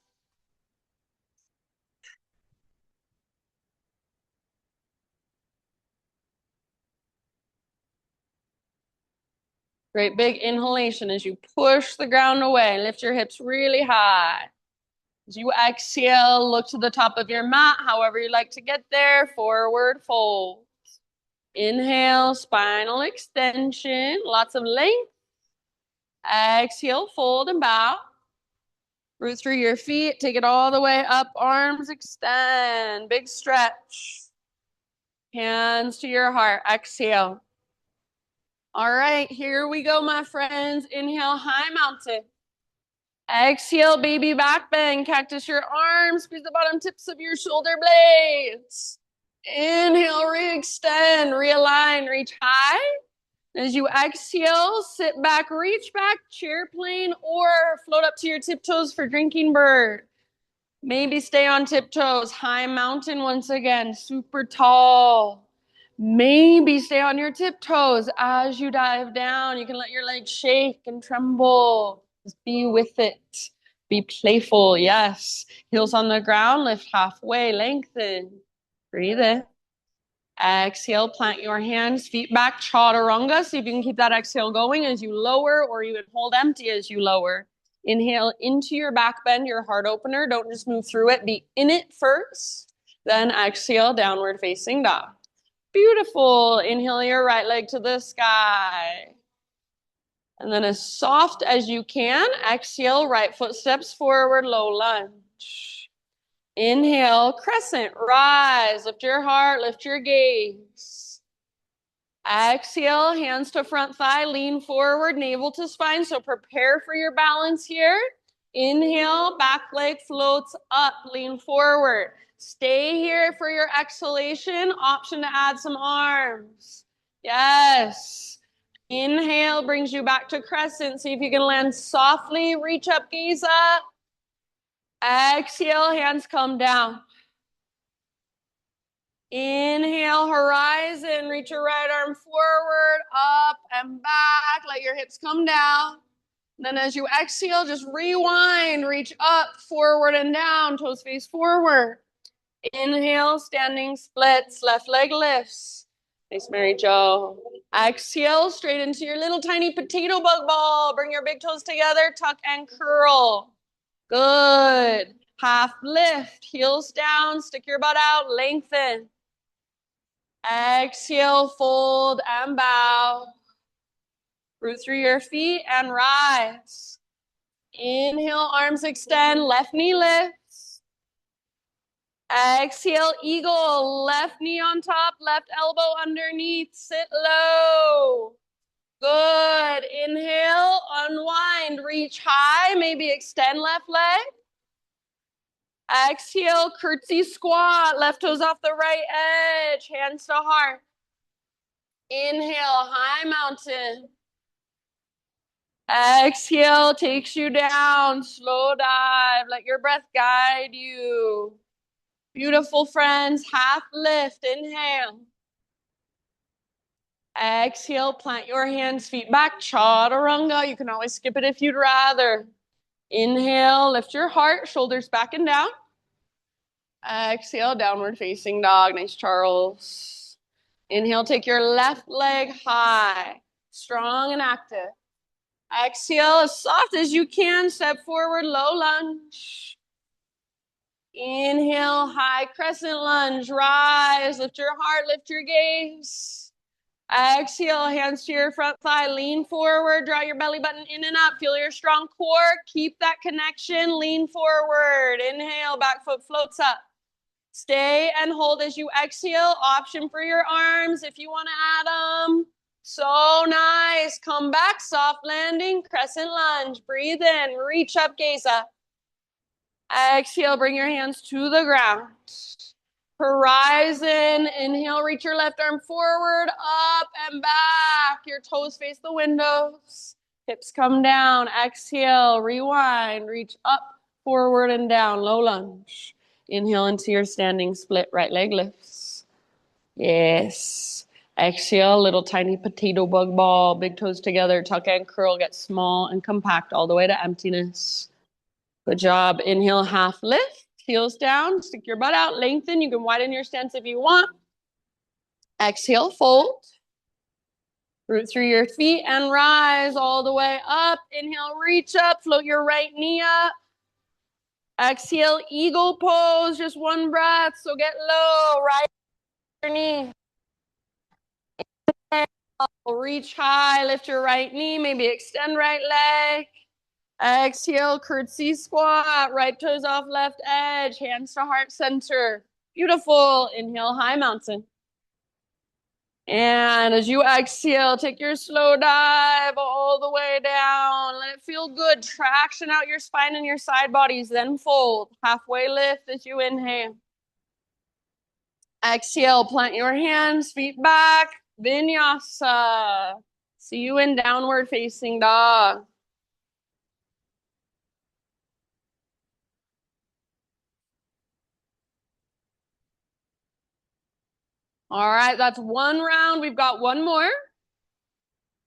Great big inhalation as you push the ground away. Lift your hips really high. As you exhale, look to the top of your mat, however you like to get there. Forward fold. Inhale, spinal extension, lots of length. Exhale, fold and bow. Root through your feet, take it all the way up, arms extend, big stretch. Hands to your heart, exhale. All right, here we go, my friends. Inhale, high mountain. Exhale, baby back bend. Cactus your arms, squeeze the bottom tips of your shoulder blades. Inhale, re-extend, realign, reach high. As you exhale, sit back, reach back, chair plane, or float up to your tiptoes for drinking bird. Maybe stay on tiptoes, high mountain once again, super tall. Maybe stay on your tiptoes as you dive down. You can let your legs shake and tremble. Just be with it. Be playful, yes. Heels on the ground, lift halfway, lengthen. Breathe in. Exhale, plant your hands, feet back, chaturanga. See if you can keep that exhale going as you lower, or even hold empty as you lower. Inhale into your back bend, your heart opener. Don't just move through it. Be in it first. Then exhale, downward facing dog. Beautiful. Inhale your right leg to the sky. And then as soft as you can, exhale, right foot steps forward, low lunge. Inhale, crescent, rise, lift your heart, lift your gaze. Exhale, hands to front thigh, lean forward, navel to spine. So prepare for your balance here. Inhale, back leg floats up, lean forward. Stay here for your exhalation. Option to add some arms. Yes. Inhale brings you back to crescent. See if you can land softly. Reach up, gaze up. Exhale, hands come down. Inhale, horizon, reach your right arm forward, up and back, let your hips come down. Then as you exhale, just rewind, reach up, forward and down, toes face forward. Inhale, standing splits, left leg lifts. Nice, Mary Jo. Exhale, straight into your little tiny potato bug ball. Bring your big toes together, tuck and curl. Good. Half lift, heels down, stick your butt out, lengthen. Exhale, fold and bow. Root through your feet and rise. Inhale, arms extend, left knee lifts. Exhale, eagle, left knee on top, left elbow underneath, sit low. Good. Inhale, unwind, reach high, maybe extend left leg. Exhale, curtsy squat, left toes off the right edge, hands to heart. Inhale, high mountain. Exhale, takes you down, slow dive, let your breath guide you. Beautiful, friends, half lift, inhale. Exhale, plant your hands, feet back, chaturanga. You can always skip it if you'd rather. Inhale, lift your heart, shoulders back and down. Exhale, downward facing dog. Nice, Charles. Inhale, take your left leg high, strong and active. Exhale, as soft as you can, step forward, low lunge. Inhale, high crescent lunge, rise, lift your heart, lift your gaze. Exhale, hands to your front thigh, lean forward, draw your belly button in and up, feel your strong core, keep that connection, lean forward. Inhale, back foot floats up. Stay and hold as you exhale, option for your arms if you want to add them. So nice. Come back, soft landing, crescent lunge. Breathe in, reach up, gaze up. Exhale, bring your hands to the ground. Horizon, inhale, reach your left arm forward, up and back. Your toes face the windows. Hips come down. Exhale, rewind, reach up, forward and down, low lunge. Inhale into your standing split, right leg lifts. Yes. Exhale, little tiny potato bug ball, big toes together, tuck and curl, get small and compact all the way to emptiness. Good job. Inhale, half lift, heels down, stick your butt out, lengthen. You can widen your stance if you want. Exhale, fold. Root through your feet and rise all the way up. Inhale, reach up, float your right knee up. Exhale, eagle pose, just one breath, so get low, right your knee. Inhale, reach high, lift your right knee, maybe extend right leg. Exhale, curtsy squat, right toes off left edge, hands to heart center. Beautiful. Inhale, high mountain. And as you exhale, take your slow dive all the way down. Let it feel good. Traction out your spine and your side bodies, then fold. Halfway lift as you inhale. Exhale, plant your hands, feet back. Vinyasa. See you in downward facing dog. All right, that's one round. We've got one more.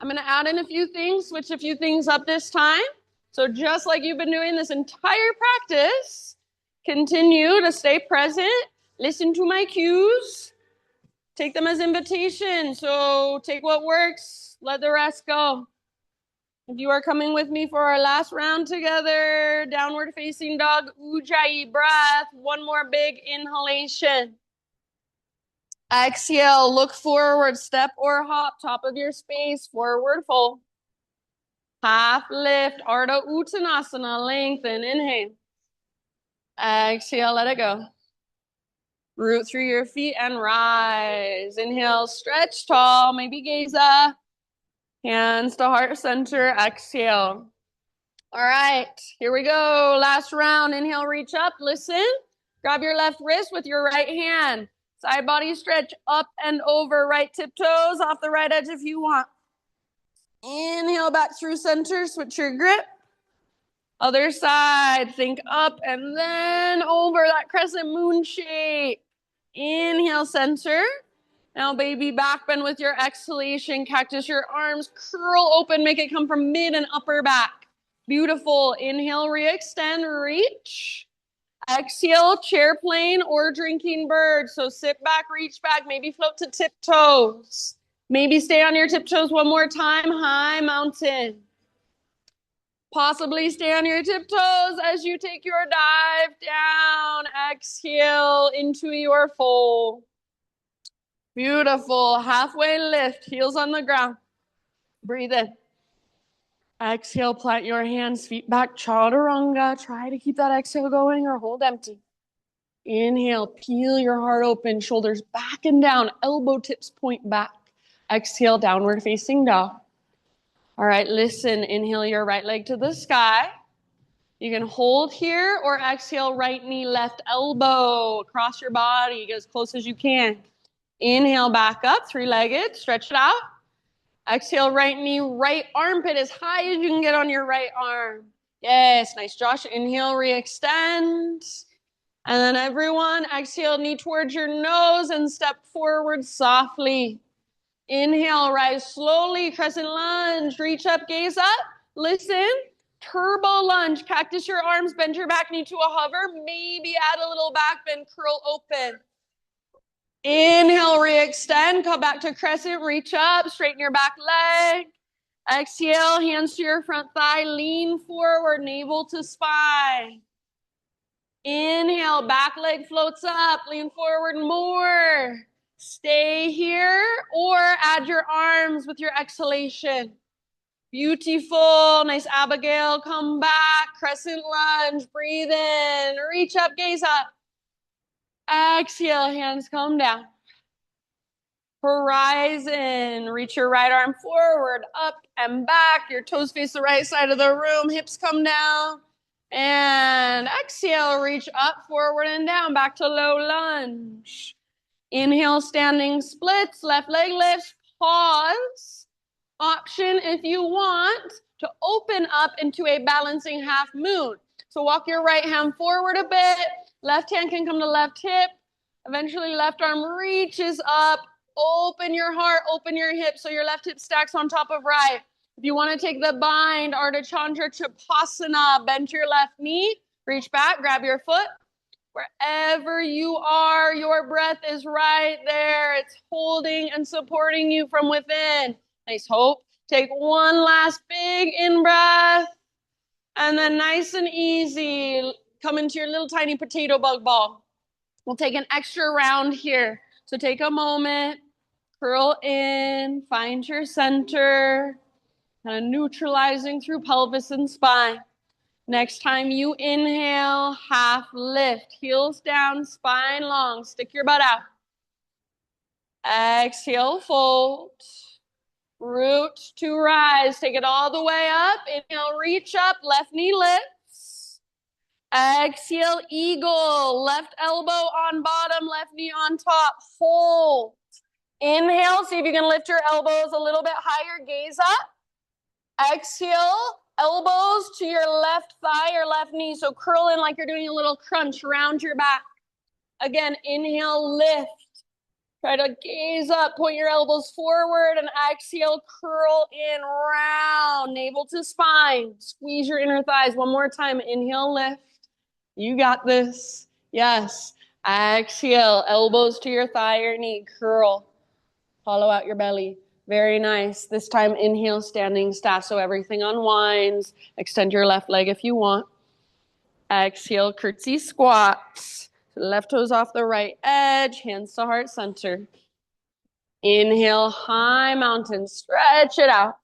I'm going to add in a few things, switch a few things up this time. So just like you've been doing this entire practice, continue to stay present, listen to my cues, take them as invitations. So take what works, let the rest go. If you are coming with me for our last round together, downward facing dog, Ujjayi breath, one more big inhalation. Exhale, look forward, step or hop, top of your space, forward fold. Half lift, Ardha Uttanasana, lengthen, inhale. Exhale, let it go. Root through your feet and rise. Inhale, stretch tall, maybe gaze up. Hands to heart center, exhale. All right, here we go. Last round, inhale, reach up, listen. Grab your left wrist with your right hand. Side body stretch up and over, right tiptoes off the right edge if you want. Inhale back through center, switch your grip. Other side, think up and then over that crescent moon shape. Inhale, center. Now, baby back bend with your exhalation. Cactus your arms, curl open, make it come from mid and upper back. Beautiful. Inhale, re-extend, reach. Exhale, chair plane or drinking bird. So sit back, reach back, maybe float to tiptoes. Maybe stay on your tiptoes one more time, high mountain. Possibly stay on your tiptoes as you take your dive down. Exhale into your fold. Beautiful. Halfway lift, heels on the ground. Breathe in. Exhale, plant your hands, feet back, chaturanga. Try to keep that exhale going or hold empty. Inhale, peel your heart open, shoulders back and down, elbow tips point back. Exhale, downward facing dog. All right, listen, inhale your right leg to the sky. You can hold here or exhale, right knee, left elbow across your body, get as close as you can. Inhale, back up, three-legged, stretch it out. Exhale, right knee, right armpit as high as you can get on your right arm. Yes, nice, Josh. Inhale, re-extend. And then everyone, exhale, knee towards your nose and step forward softly. Inhale, rise slowly, crescent lunge, reach up, gaze up, listen, turbo lunge, cactus your arms, bend your back knee to a hover, maybe add a little back bend, curl open. Inhale, re-extend, come back to crescent, reach up, straighten your back leg. Exhale, hands to your front thigh, lean forward, navel to spine. Inhale, back leg floats up, lean forward more. Stay here or add your arms with your exhalation. Beautiful, nice Abigail, come back, crescent lunge, breathe in, reach up, gaze up. Exhale, hands come down. Horizon, reach your right arm forward, up and back, your toes face the right side of the room, hips come down. And exhale, reach up, forward and down, back to low lunge. Inhale, standing splits, left leg lifts, pause. Option if you want to open up into a balancing half moon. So walk your right hand forward a bit, left hand can come to left hip, eventually left arm reaches up, open your heart, open your hip so your left hip stacks on top of right. If you want to take the bind, Ardha Chandra Chapasana, bend your left knee, reach back, grab your foot. Wherever you are, your breath is right there. It's holding and supporting you from within. Nice hope. Take one last big in-breath. And then nice and easy, come into your little tiny potato bug ball. We'll take an extra round here. So take a moment, curl in, find your center, kind of neutralizing through pelvis and spine. Next time you inhale, half lift, heels down, spine long, stick your butt out. Exhale, fold. Root to rise, take it all the way up. Inhale, reach up, left knee lifts. Exhale, eagle, left elbow on bottom, left knee on top, hold. Inhale, see if you can lift your elbows a little bit higher, gaze up. Exhale, elbows to your left thigh or left knee. So curl in like you're doing a little crunch around your back. Again, inhale, lift. Try to gaze up, point your elbows forward, and exhale, curl in, round, navel to spine. Squeeze your inner thighs. One more time. Inhale, lift. You got this. Yes. Exhale, elbows to your thigh or knee. Curl. Hollow out your belly. Very nice. This time, inhale, standing staff, so everything unwinds. Extend your left leg if you want. Exhale, curtsy squats. Left toes off the right edge, hands to heart center. Inhale, high mountain, stretch it out.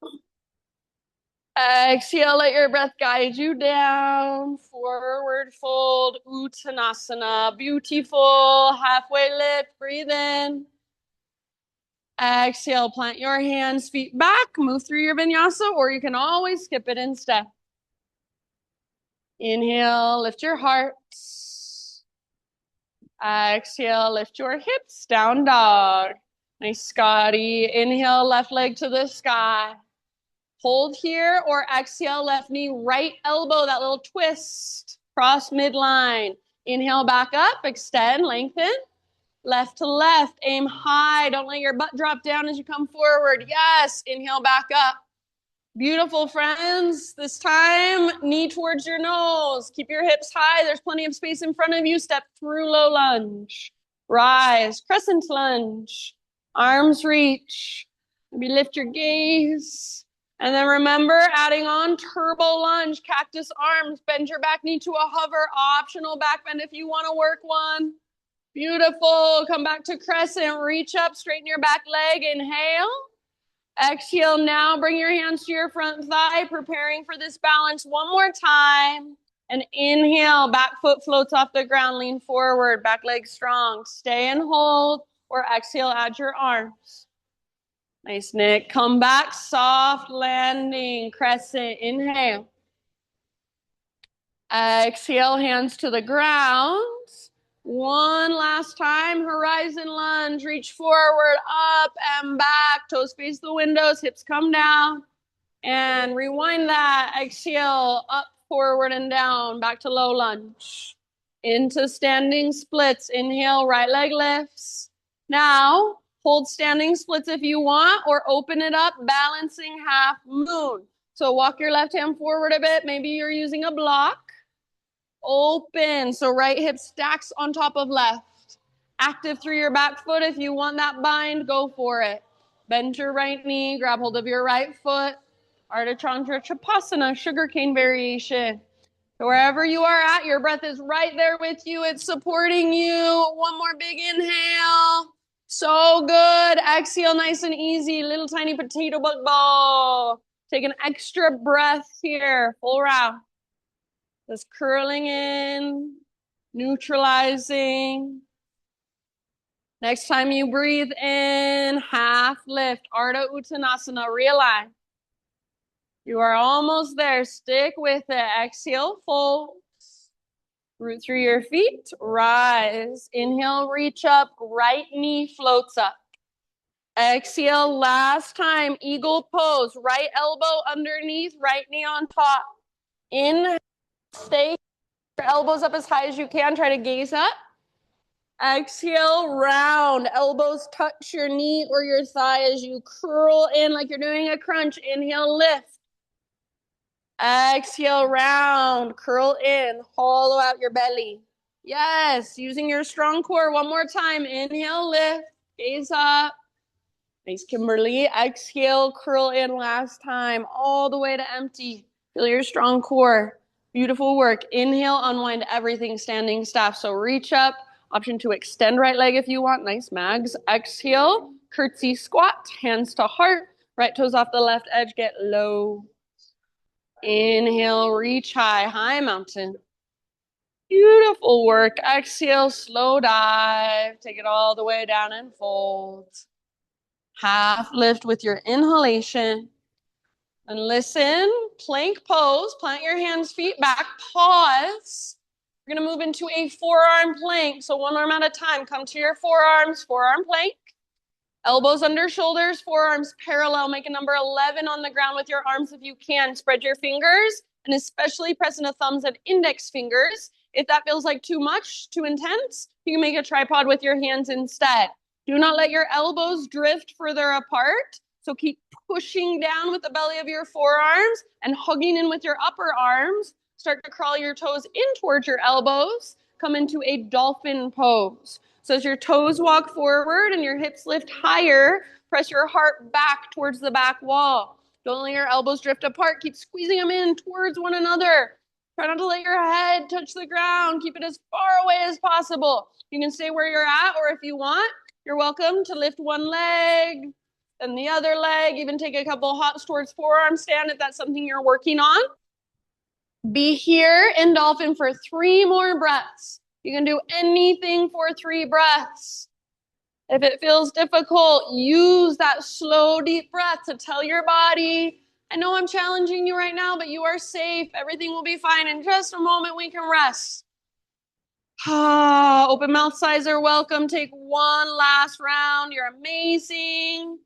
Exhale, let your breath guide you down. Forward fold, Uttanasana. Beautiful. Halfway lift, breathe in. Exhale, plant your hands, feet back, move through your vinyasa, or you can always skip it instead. Inhale, lift your heart. Exhale, lift your hips, down dog. Nice, Scotty. Inhale, left leg to the sky. Hold here or exhale, left knee, right elbow, that little twist. Cross midline. Inhale, back up, extend, lengthen. Left to left, aim high. Don't let your butt drop down as you come forward. Yes, inhale back up. Beautiful, friends. This time, knee towards your nose. Keep your hips high. There's plenty of space in front of you. Step through low lunge. Rise, crescent lunge. Arms reach. Maybe lift your gaze. And then remember, adding on turbo lunge, cactus arms. Bend your back knee to a hover. Optional back bend if you want to work one. Beautiful. Come back to crescent. Reach up, straighten your back leg. Inhale. Exhale. Now bring your hands to your front thigh, preparing for this balance one more time. And inhale, back foot floats off the ground. Lean forward, back leg strong. Stay and hold, or exhale, add your arms. Nice, Nick. Come back, soft landing, crescent. Inhale. Exhale, hands to the ground. One last time, horizon lunge, reach forward, up and back, toes face the windows, hips come down, and rewind that, exhale, up, forward and down, back to low lunge, into standing splits, inhale, right leg lifts. Now, hold standing splits if you want, or open it up, balancing half moon. So walk your left hand forward a bit, maybe you're using a block. Open, so right hip stacks on top of left. Active through your back foot. If you want that bind, go for it. Bend your right knee, grab hold of your right foot. Ardha Chandra Chapasana, sugarcane variation. So wherever you are at, your breath is right there with you. It's supporting you. One more big inhale. So good. Exhale, nice and easy. Little tiny potato bug ball. Take an extra breath here. Full round. Just curling in, neutralizing. Next time you breathe in, half lift, Ardha Uttanasana, realign. You are almost there. Stick with it. Exhale, fold. Root through your feet, rise. Inhale, reach up, right knee floats up. Exhale, last time, eagle pose. Right elbow underneath, right knee on top. Inhale, stay. Your elbows up as high as you can. Try to gaze up. Exhale, round. Elbows touch your knee or your thigh as you curl in like you're doing a crunch. Inhale, lift. Exhale, round. Curl in. Hollow out your belly. Yes, using your strong core. One more time. Inhale, lift. Gaze up. Nice, Kimberly. Exhale, curl in last time. All the way to empty. Feel your strong core. Beautiful work. Inhale, unwind everything, standing staff. So reach up. Option to extend right leg if you want. Nice, Mags. Exhale, curtsy squat. Hands to heart. Right toes off the left edge. Get low. Inhale, reach high. High mountain. Beautiful work. Exhale, slow dive. Take it all the way down and fold. Half lift with your inhalation. And listen, plank pose. Plant your hands, feet back. Pause. We're going to move into a forearm plank. So one arm at a time. Come to your forearms, forearm plank. Elbows under shoulders, forearms parallel. Make a number 11 on the ground with your arms if you can. Spread your fingers and especially press into thumbs and index fingers. If that feels like too much, too intense, you can make a tripod with your hands instead. Do not let your elbows drift further apart. So keep pushing down with the belly of your forearms and hugging in with your upper arms. Start to crawl your toes in towards your elbows. Come into a dolphin pose. So as your toes walk forward and your hips lift higher, press your heart back towards the back wall. Don't let your elbows drift apart. Keep squeezing them in towards one another. Try not to let your head touch the ground. Keep it as far away as possible. You can stay where you're at, or if you want, you're welcome to lift one leg and the other leg. Even take a couple hops towards forearm stand if that's something you're working on. Be here in dolphin for 3 more breaths. You can do anything for 3 breaths. If it feels difficult, use that slow, deep breath to tell your body, I know I'm challenging you right now, but you are safe. Everything will be fine. In just a moment, we can rest. Open mouth sighs are welcome. Take one last round. You're amazing.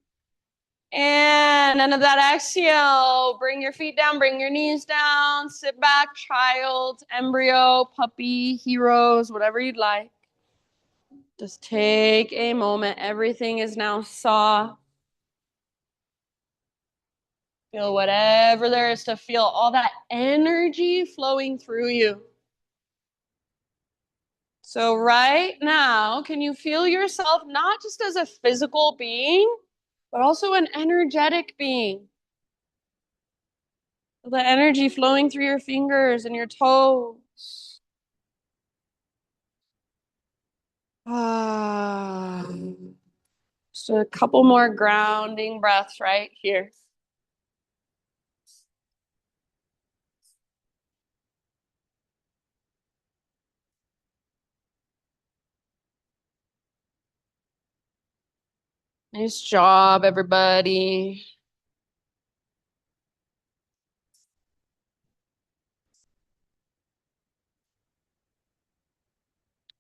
And end of that exhale, bring your feet down, bring your knees down, sit back, child, embryo, puppy, heroes, whatever you'd like. Just take a moment. Everything is now soft. Feel whatever there is to feel, all that energy flowing through you. So right now, can you feel yourself not just as a physical being, but also an energetic being? The energy flowing through your fingers and your toes. Ah. Just a couple more grounding breaths right here. Nice job, everybody.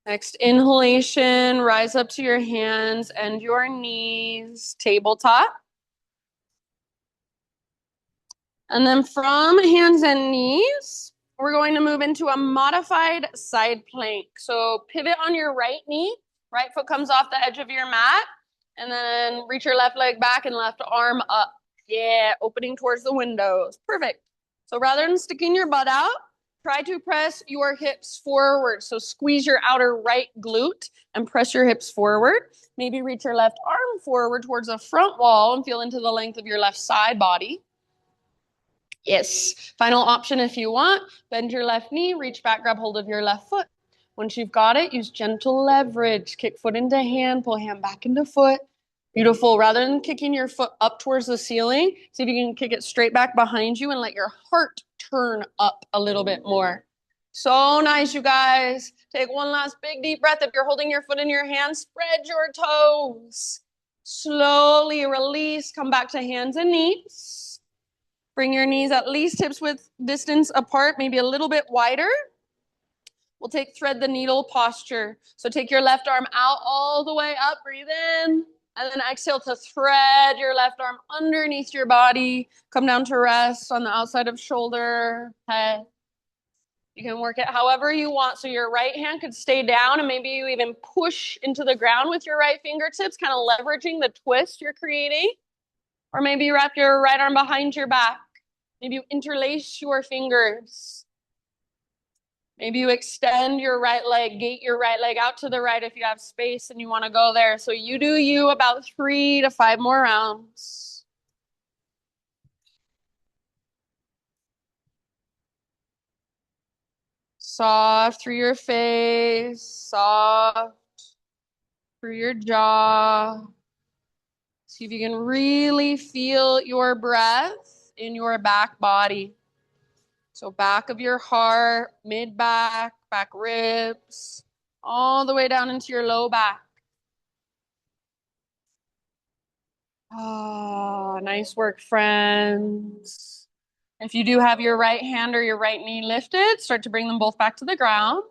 Next inhalation, rise up to your hands and your knees, tabletop. And then from hands and knees, we're going to move into a modified side plank. So pivot on your right knee, right foot comes off the edge of your mat, and then reach your left leg back and left arm up. Yeah, opening towards the windows. Perfect. So rather than sticking your butt out, try to press your hips forward. So squeeze your outer right glute and press your hips forward. Maybe reach your left arm forward towards the front wall and feel into the length of your left side body. Yes. Final option if you want, bend your left knee, reach back, grab hold of your left foot. Once you've got it, use gentle leverage. Kick foot into hand, pull hand back into foot. Beautiful. Rather than kicking your foot up towards the ceiling, see if you can kick it straight back behind you and let your heart turn up a little bit more. So nice, you guys. Take one last big deep breath. If you're holding your foot in your hand, spread your toes. Slowly release, come back to hands and knees. Bring your knees at least hips width distance apart, maybe a little bit wider. We'll take thread the needle posture. So take your left arm out all the way up, breathe in, and then exhale to thread your left arm underneath your body. Come down to rest on the outside of shoulder, head. You can work it however you want. So your right hand could stay down and maybe you even push into the ground with your right fingertips, kind of leveraging the twist you're creating. Or maybe you wrap your right arm behind your back. Maybe you interlace your fingers. Maybe you extend your right leg, gate your right leg out to the right if you have space and you want to go there. So you do you about 3 to 5 more rounds. Soft through your face, soft through your jaw. See if you can really feel your breath in your back body. So back of your heart, mid-back, back ribs, all the way down into your low back. Oh, nice work, friends. If you do have your right hand or your right knee lifted, start to bring them both back to the ground.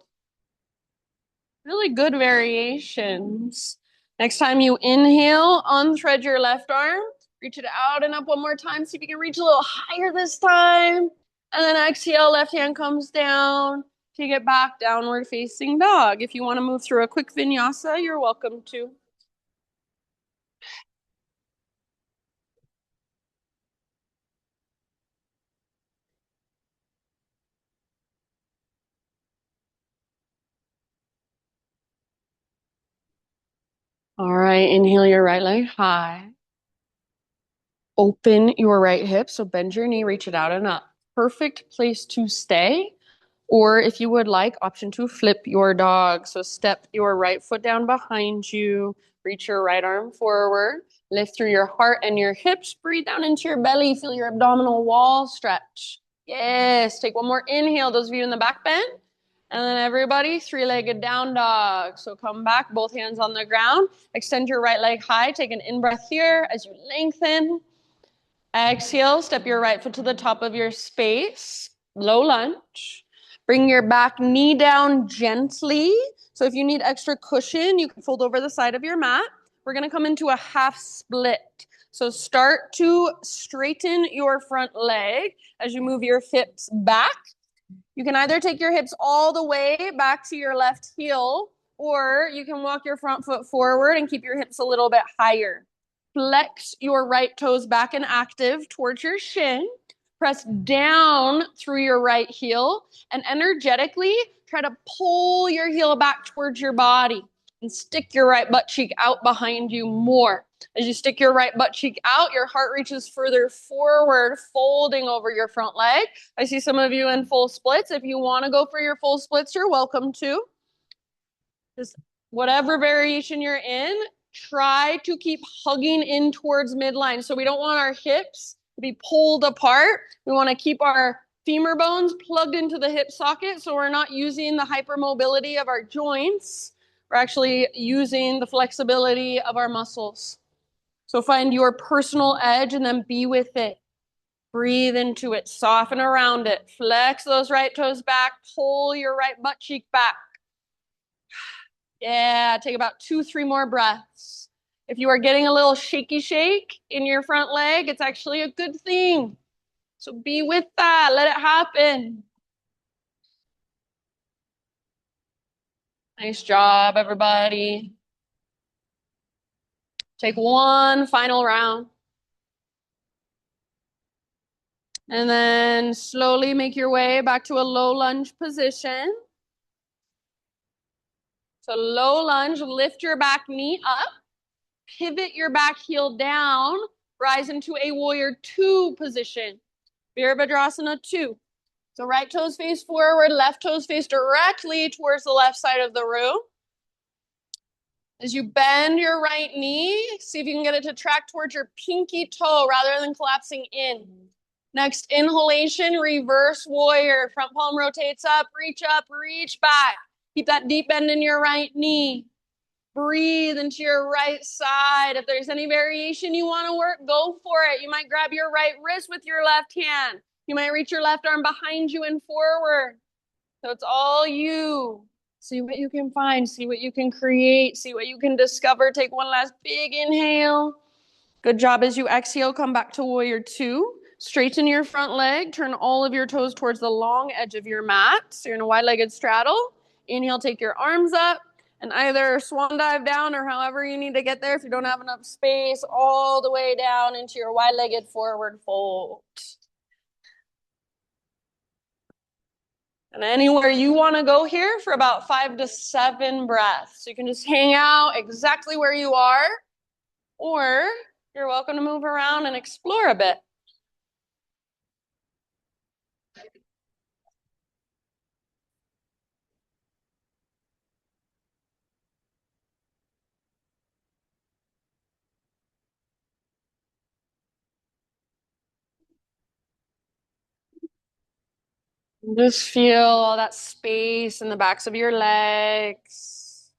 Really good variations. Next time you inhale, unthread your left arm, reach it out and up one more time. See if you can reach a little higher this time. And then exhale, left hand comes down. Take it back, downward facing dog. If you want to move through a quick vinyasa, you're welcome to. All right, inhale your right leg high. Open your right hip, so bend your knee, reach it out and up. Perfect place to stay. Or if you would like, option 2, flip your dog. So step your right foot down behind you, reach your right arm forward, lift through your heart and your hips, breathe down into your belly, feel your abdominal wall stretch. Yes, take one more inhale, those of you in the back bend. And then everybody, 3-legged down dog. So come back, both hands on the ground, extend your right leg high, take an in-breath here as you lengthen. Exhale, step your right foot to the top of your space, low lunge. Bring your back knee down gently. So if you need extra cushion, you can fold over the side of your mat. We're gonna come into a half split. So start to straighten your front leg as you move your hips back. You can either take your hips all the way back to your left heel, Or you can walk your front foot forward and keep your hips a little bit higher. Flex your right toes back and active towards your shin. Press down through your right heel and energetically try to pull your heel back towards your body and stick your right butt cheek out behind you more. As you stick your right butt cheek out, your heart reaches further forward, folding over your front leg. I see some of you in full splits. If you want to go for your full splits, you're welcome to. Just whatever variation you're in, try to keep hugging in towards midline. So we don't want our hips to be pulled apart. We want to keep our femur bones plugged into the hip socket so we're not using the hypermobility of our joints. We're actually using the flexibility of our muscles. So find your personal edge and then be with it. Breathe into it, soften around it, flex those right toes back, pull your right butt cheek back. Yeah, take about 2-3 more breaths. If you are getting a little shaky shake in your front leg, it's actually a good thing. So be with that, let it happen. Nice job, everybody. Take one final round. And then slowly make your way back to a low lunge position. So low lunge, lift your back knee up, pivot your back heel down, rise into a warrior 2 position. Virabhadrasana 2. So right toes face forward, left toes face directly towards the left side of the room. As you bend your right knee, see if you can get it to track towards your pinky toe rather than collapsing in. Next inhalation, reverse warrior. Front palm rotates up, reach back. Keep that deep bend in your right knee. Breathe into your right side. If there's any variation you want to work, go for it. You might grab your right wrist with your left hand. You might reach your left arm behind you and forward. So it's all you. See what you can find. See what you can create. See what you can discover. Take one last big inhale. Good job. As you exhale, come back to warrior 2. Straighten your front leg. Turn all of your toes towards the long edge of your mat. So you're in a wide-legged straddle. Inhale, take your arms up and either swan dive down or however you need to get there if you don't have enough space, all the way down into your wide-legged forward fold. And anywhere you want to go here for about 5 to 7 breaths. So you can just hang out exactly where you are, or you're welcome to move around and explore a bit. Just feel all that space in the backs of your legs.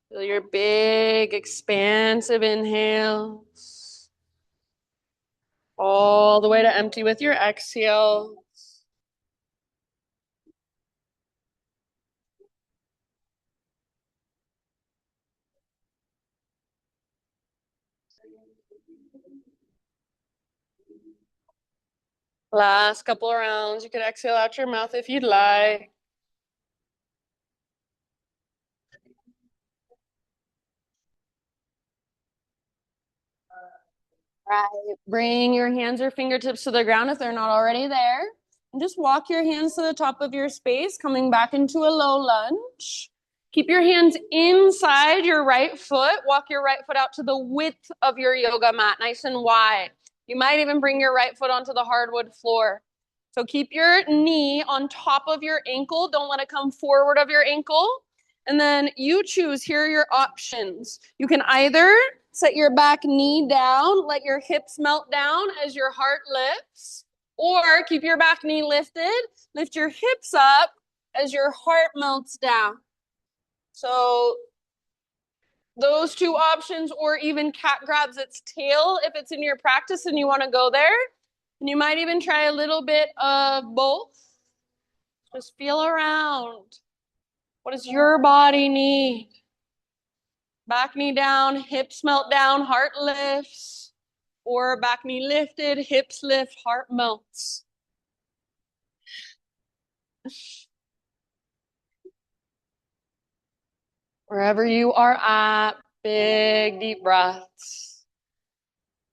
Feel your big, expansive inhales. All the way to empty with your exhale. Last couple of rounds. You can exhale out your mouth if you'd like. Right. Bring your hands or fingertips to the ground if they're not already there. And just walk your hands to the top of your space, coming back into a low lunge. Keep your hands inside your right foot. Walk your right foot out to the width of your yoga mat, nice and wide. You might even bring your right foot onto the hardwood floor. So keep your knee on top of your ankle. Don't let it come forward of your ankle. And then you choose, here are your options. You can either set your back knee down, let your hips melt down as your heart lifts, or keep your back knee lifted, lift your hips up as your heart melts down. So those two options, or even cat grabs its tail if it's in your practice and you want to go there. And you might even try a little bit of both. Just feel around. What does your body need? Back knee down, hips melt down, heart lifts. Or back knee lifted, hips lift, heart melts. Wherever you are at, big deep breaths.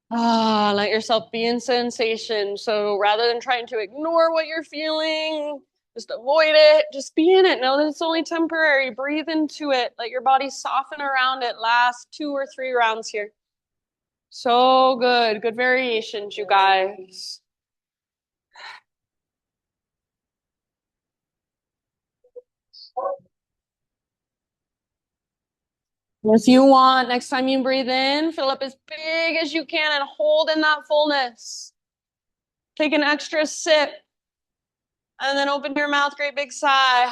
Let yourself be in sensation. So rather than trying to ignore what you're feeling, just avoid it, just be in it. Know that it's only temporary. Breathe into it. Let your body soften around it. Last 2 or 3 rounds here. So good. Good variations, you guys. If you want, next time you breathe in, fill up as big as you can and hold in that fullness. Take an extra sip. And then open your mouth, great big sigh.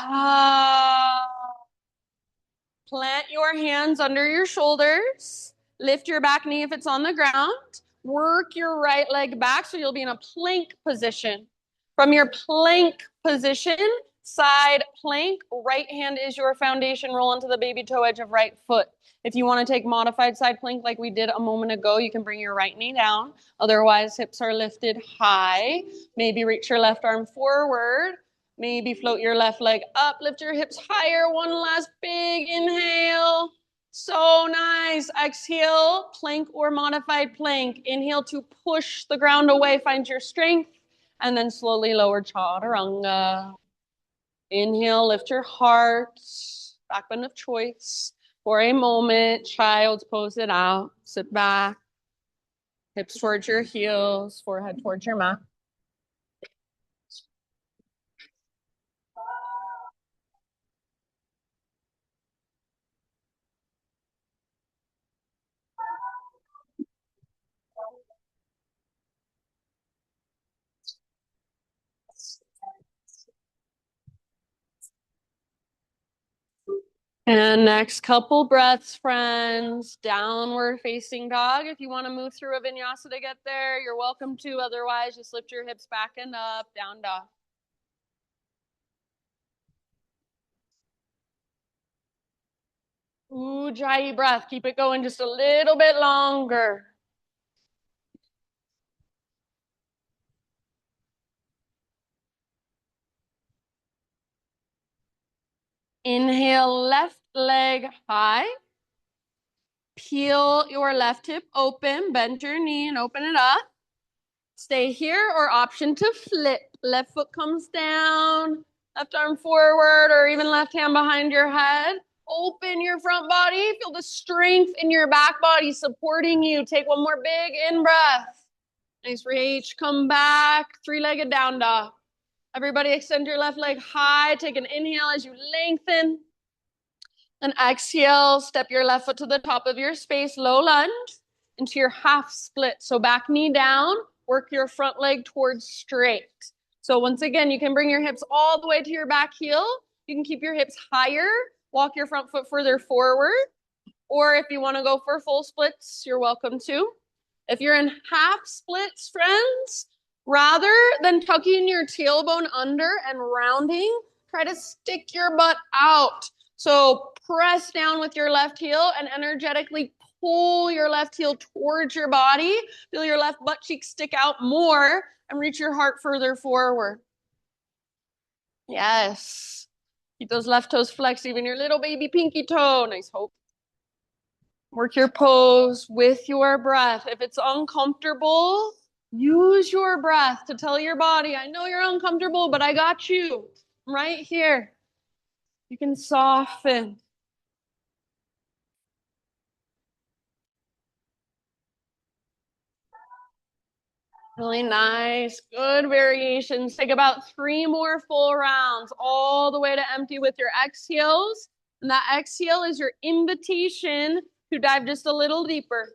Plant your hands under your shoulders. Lift your back knee if it's on the ground. Work your right leg back so you'll be in a plank position. From your plank position, side plank, right hand is your foundation. Roll into the baby toe edge of right foot. If you want to take modified side plank like we did a moment ago, you can bring your right knee down. Otherwise, hips are lifted high. Maybe reach your left arm forward. Maybe float your left leg up, lift your hips higher. One last big inhale. So nice. Exhale, plank or modified plank. Inhale to push the ground away, find your strength, and then slowly lower chaturanga. Inhale, lift your heart, back bend of choice. For a moment, child's pose it out. Sit back, hips towards your heels, forehead towards your mat. And next couple breaths, friends, downward facing dog. If you want to move through a vinyasa to get there, you're welcome to. Otherwise, just lift your hips back and up, down dog. Ujjayi breath. Keep it going just a little bit longer. Inhale, left leg high. Peel your left hip open, bend your knee and open it up. Stay here or option to flip. Left foot comes down, left arm forward, or even left hand behind your head. Open your front body. Feel the strength in your back body supporting you. Take one more big in breath. Nice reach. Come back. 3-legged down dog. Everybody extend your left leg high. Take an inhale as you lengthen. And exhale. Step your left foot to the top of your space. Low lunge into your half split. So back knee down. Work your front leg towards straight. So once again, you can bring your hips all the way to your back heel. You can keep your hips higher. Walk your front foot further forward. Or if you want to go for full splits, you're welcome to. If you're in half splits, friends, rather than tucking your tailbone under and rounding, try to stick your butt out. So press down with your left heel and energetically pull your left heel towards your body. Feel your left butt cheek stick out more and reach your heart further forward. Yes. Keep those left toes flexed, even your little baby pinky toe. Nice hope. Work your pose with your breath. If it's uncomfortable, use your breath to tell your body, I know you're uncomfortable, but I got you. I'm right here. You can soften. Really nice. Good variations. Take about 3 more full rounds all the way to empty with your exhales. And that exhale is your invitation to dive just a little deeper.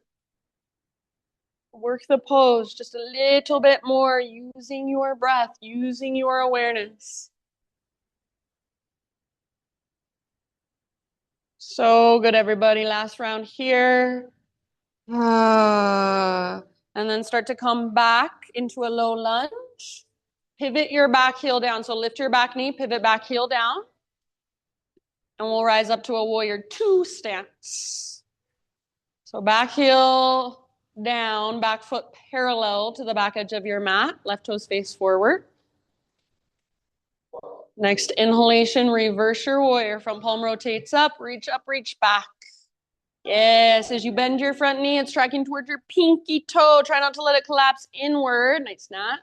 Work the pose just a little bit more, using your breath, using your awareness. So good, everybody. Last round here. And then start to come back into a low lunge. Pivot your back heel down. So lift your back knee, pivot back heel down. And we'll rise up to a warrior 2 stance. So back heel down, back foot parallel to the back edge of your mat. Left toes face forward. Next inhalation, reverse your warrior. Front palm rotates up, reach back. Yes, as you bend your front knee, it's tracking towards your pinky toe. Try not to let it collapse inward. Nice snap.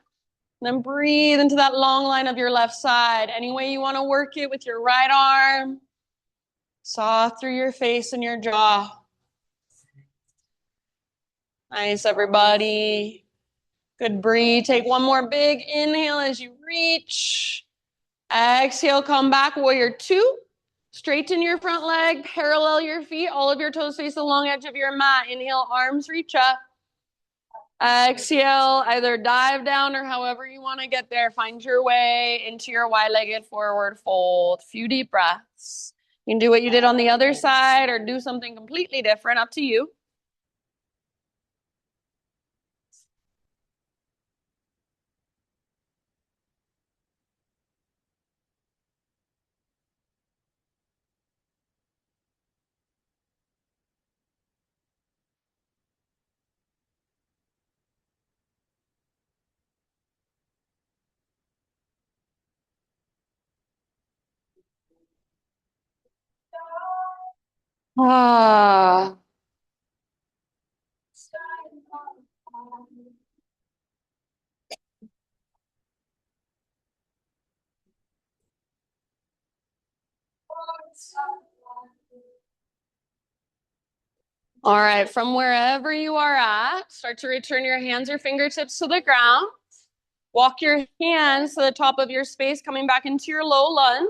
Then breathe into that long line of your left side. Any way you want to work it with your right arm. Saw through your face and your jaw. Nice, everybody. Good breathe. Take one more big inhale as you reach. Exhale, come back, warrior two. Straighten your front leg, parallel your feet. All of your toes face the long edge of your mat. Inhale, arms reach up. Exhale, either dive down or however you want to get there. Find your way into your wide-legged forward fold. Few deep breaths. You can do what you did on the other side or do something completely different, up to you. Ah. All right, from wherever you are at, start to return your hands or fingertips to the ground. Walk your hands to the top of your space, coming back into your low lunge.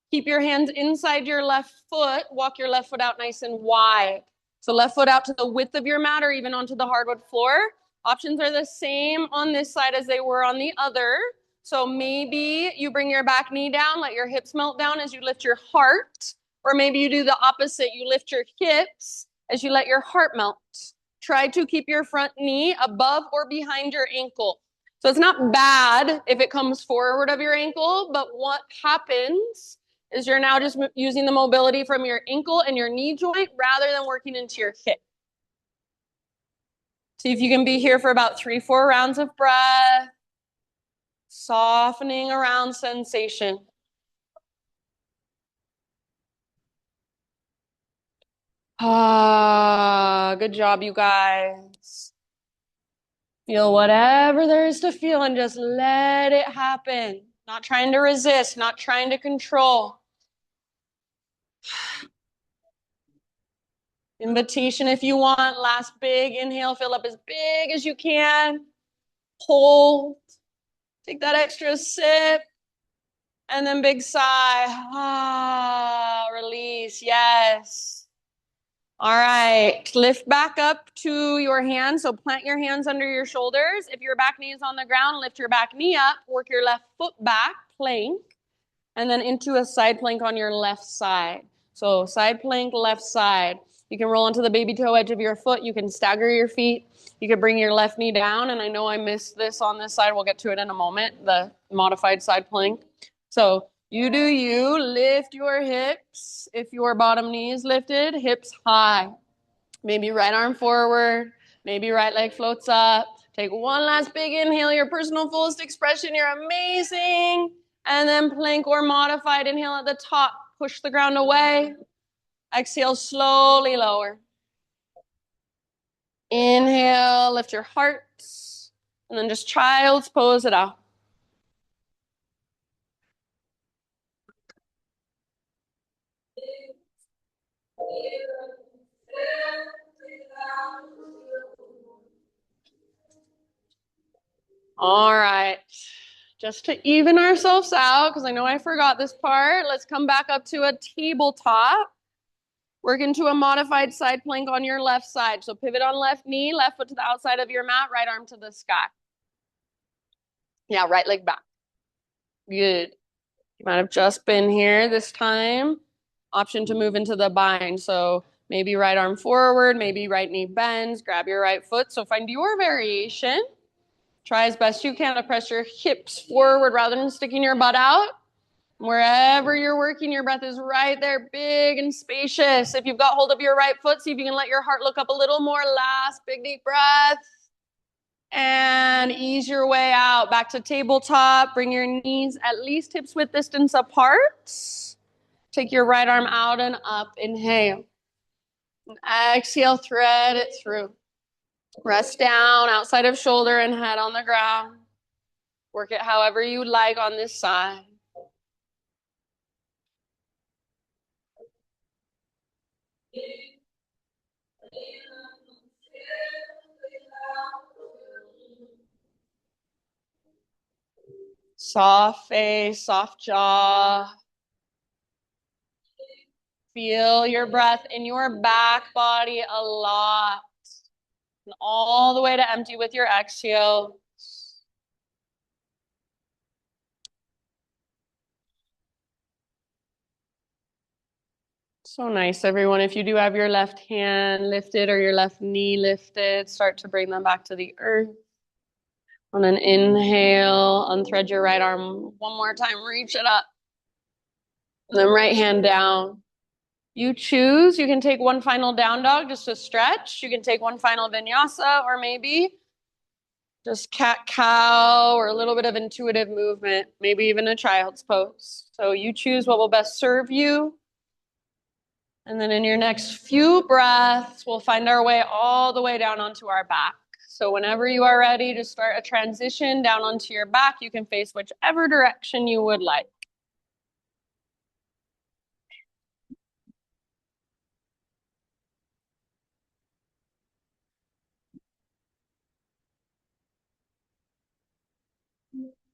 Keep your hands inside your left foot. Walk your left foot out nice and wide. So left foot out to the width of your mat or even onto the hardwood floor. Options are the same on this side as they were on the other. So maybe you bring your back knee down, let your hips melt down as you lift your heart. Or maybe you do the opposite. You lift your hips as you let your heart melt. Try to keep your front knee above or behind your ankle. So it's not bad if it comes forward of your ankle, but what happens is you're now just using the mobility from your ankle and your knee joint rather than working into your hip. See if you can be here for about 3-4 rounds of breath, softening around sensation. Ah, good job, you guys. Feel whatever there is to feel and just let it happen. Not trying to resist, not trying to control. Invitation if you want. Last big inhale, fill up as big as you can. Hold. Take that extra sip. And then big sigh. Ah, release. Yes. All right. Lift back up to your hands. So plant your hands under your shoulders. If your back knee is on the ground, lift your back knee up. Work your left foot back, plank. And then into a side plank on your left side. So side plank, left side. You can roll onto the baby toe edge of your foot. You can stagger your feet. You can bring your left knee down. And I know I missed this on this side. We'll get to it in a moment, the modified side plank. So you do you. Lift your hips. If your bottom knee is lifted, hips high. Maybe right arm forward. Maybe right leg floats up. Take one last big inhale, your personal fullest expression. You're amazing. And then plank or modified inhale at the top. Push the ground away. Exhale, slowly lower. Inhale, lift your heart. And then just child's pose it out. All right. Just to even ourselves out, because I know I forgot this part, let's come back up to a tabletop. Work into a modified side plank on your left side. So pivot on left knee, left foot to the outside of your mat, right arm to the sky. Yeah, right leg back. Good. You might have just been here this time. Option to move into the bind. So maybe right arm forward, maybe right knee bends, grab your right foot. So find your variation. Try as best you can to press your hips forward rather than sticking your butt out. Wherever you're working, your breath is right there, big and spacious. If you've got hold of your right foot, see if you can let your heart look up a little more. Last big deep breath. And ease your way out back to tabletop. Bring your knees at least hips width distance apart. Take your right arm out and up. Inhale. And exhale, thread it through. Rest down outside of shoulder and head on the ground. Work it however you like on this side. Soft face, soft jaw. Feel your breath in your back body a lot. And all the way to empty with your exhale. So nice, everyone. If you do have your left hand lifted or your left knee lifted, start to bring them back to the earth. On an inhale, unthread your right arm one more time, reach it up. And then right hand down. You choose. You can take one final down dog just to stretch. You can take one final vinyasa, or maybe just cat cow or a little bit of intuitive movement, maybe even a child's pose. So you choose what will best serve you. And then in your next few breaths, we'll find our way all the way down onto our back. So whenever you are ready to start a transition down onto your back, you can face whichever direction you would like.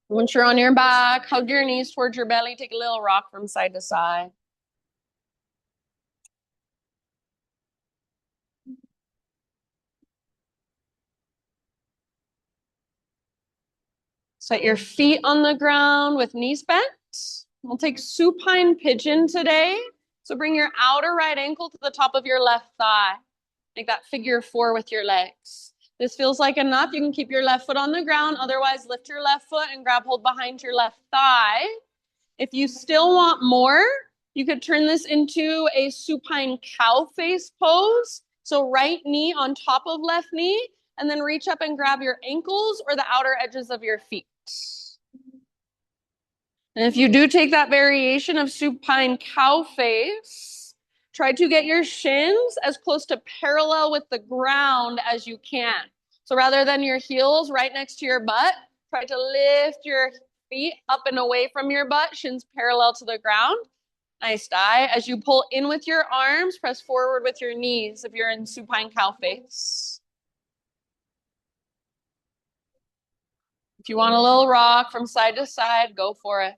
Once you're on your back, hug your knees towards your belly, take a little rock from side to side. Set your feet on the ground with knees bent. We'll take supine pigeon today. So bring your outer right ankle to the top of your left thigh. Make that figure 4 with your legs. This feels like enough. You can keep your left foot on the ground. Otherwise, lift your left foot and grab hold behind your left thigh. If you still want more, you could turn this into a supine cow face pose. So right knee on top of left knee, and then reach up and grab your ankles or the outer edges of your feet. And if you do take that variation of supine cow face, try to get your shins as close to parallel with the ground as you can. So rather than your heels right next to your butt, try to lift your feet up and away from your butt, shins parallel to the ground. Nice, Dai. As you pull in with your arms, press forward with your knees if you're in supine cow face. If you want a little rock from side to side, go for it.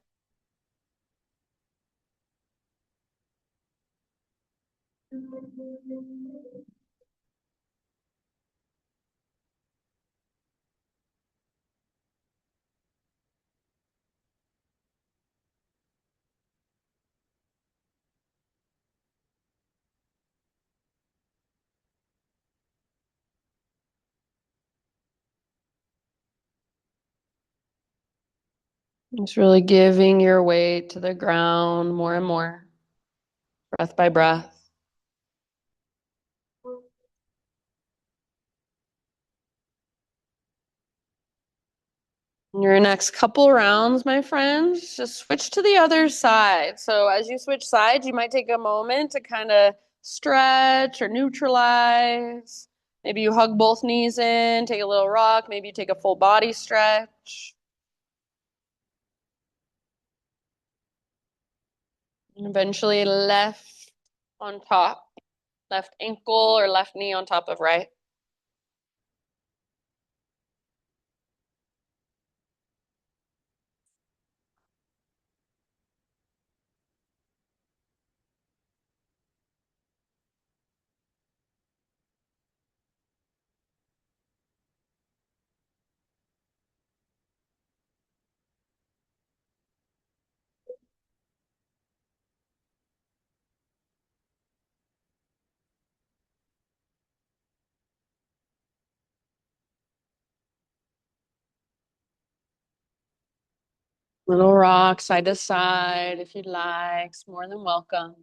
Just really giving your weight to the ground more and more, breath by breath. In your next couple rounds, my friends, just switch to the other side. So as you switch sides, you might take a moment to kind of stretch or neutralize. Maybe you hug both knees in, take a little rock. Maybe you take a full body stretch. And eventually left on top, left ankle or left knee on top of right. Little rock side to side if you'd like. It's more than welcome.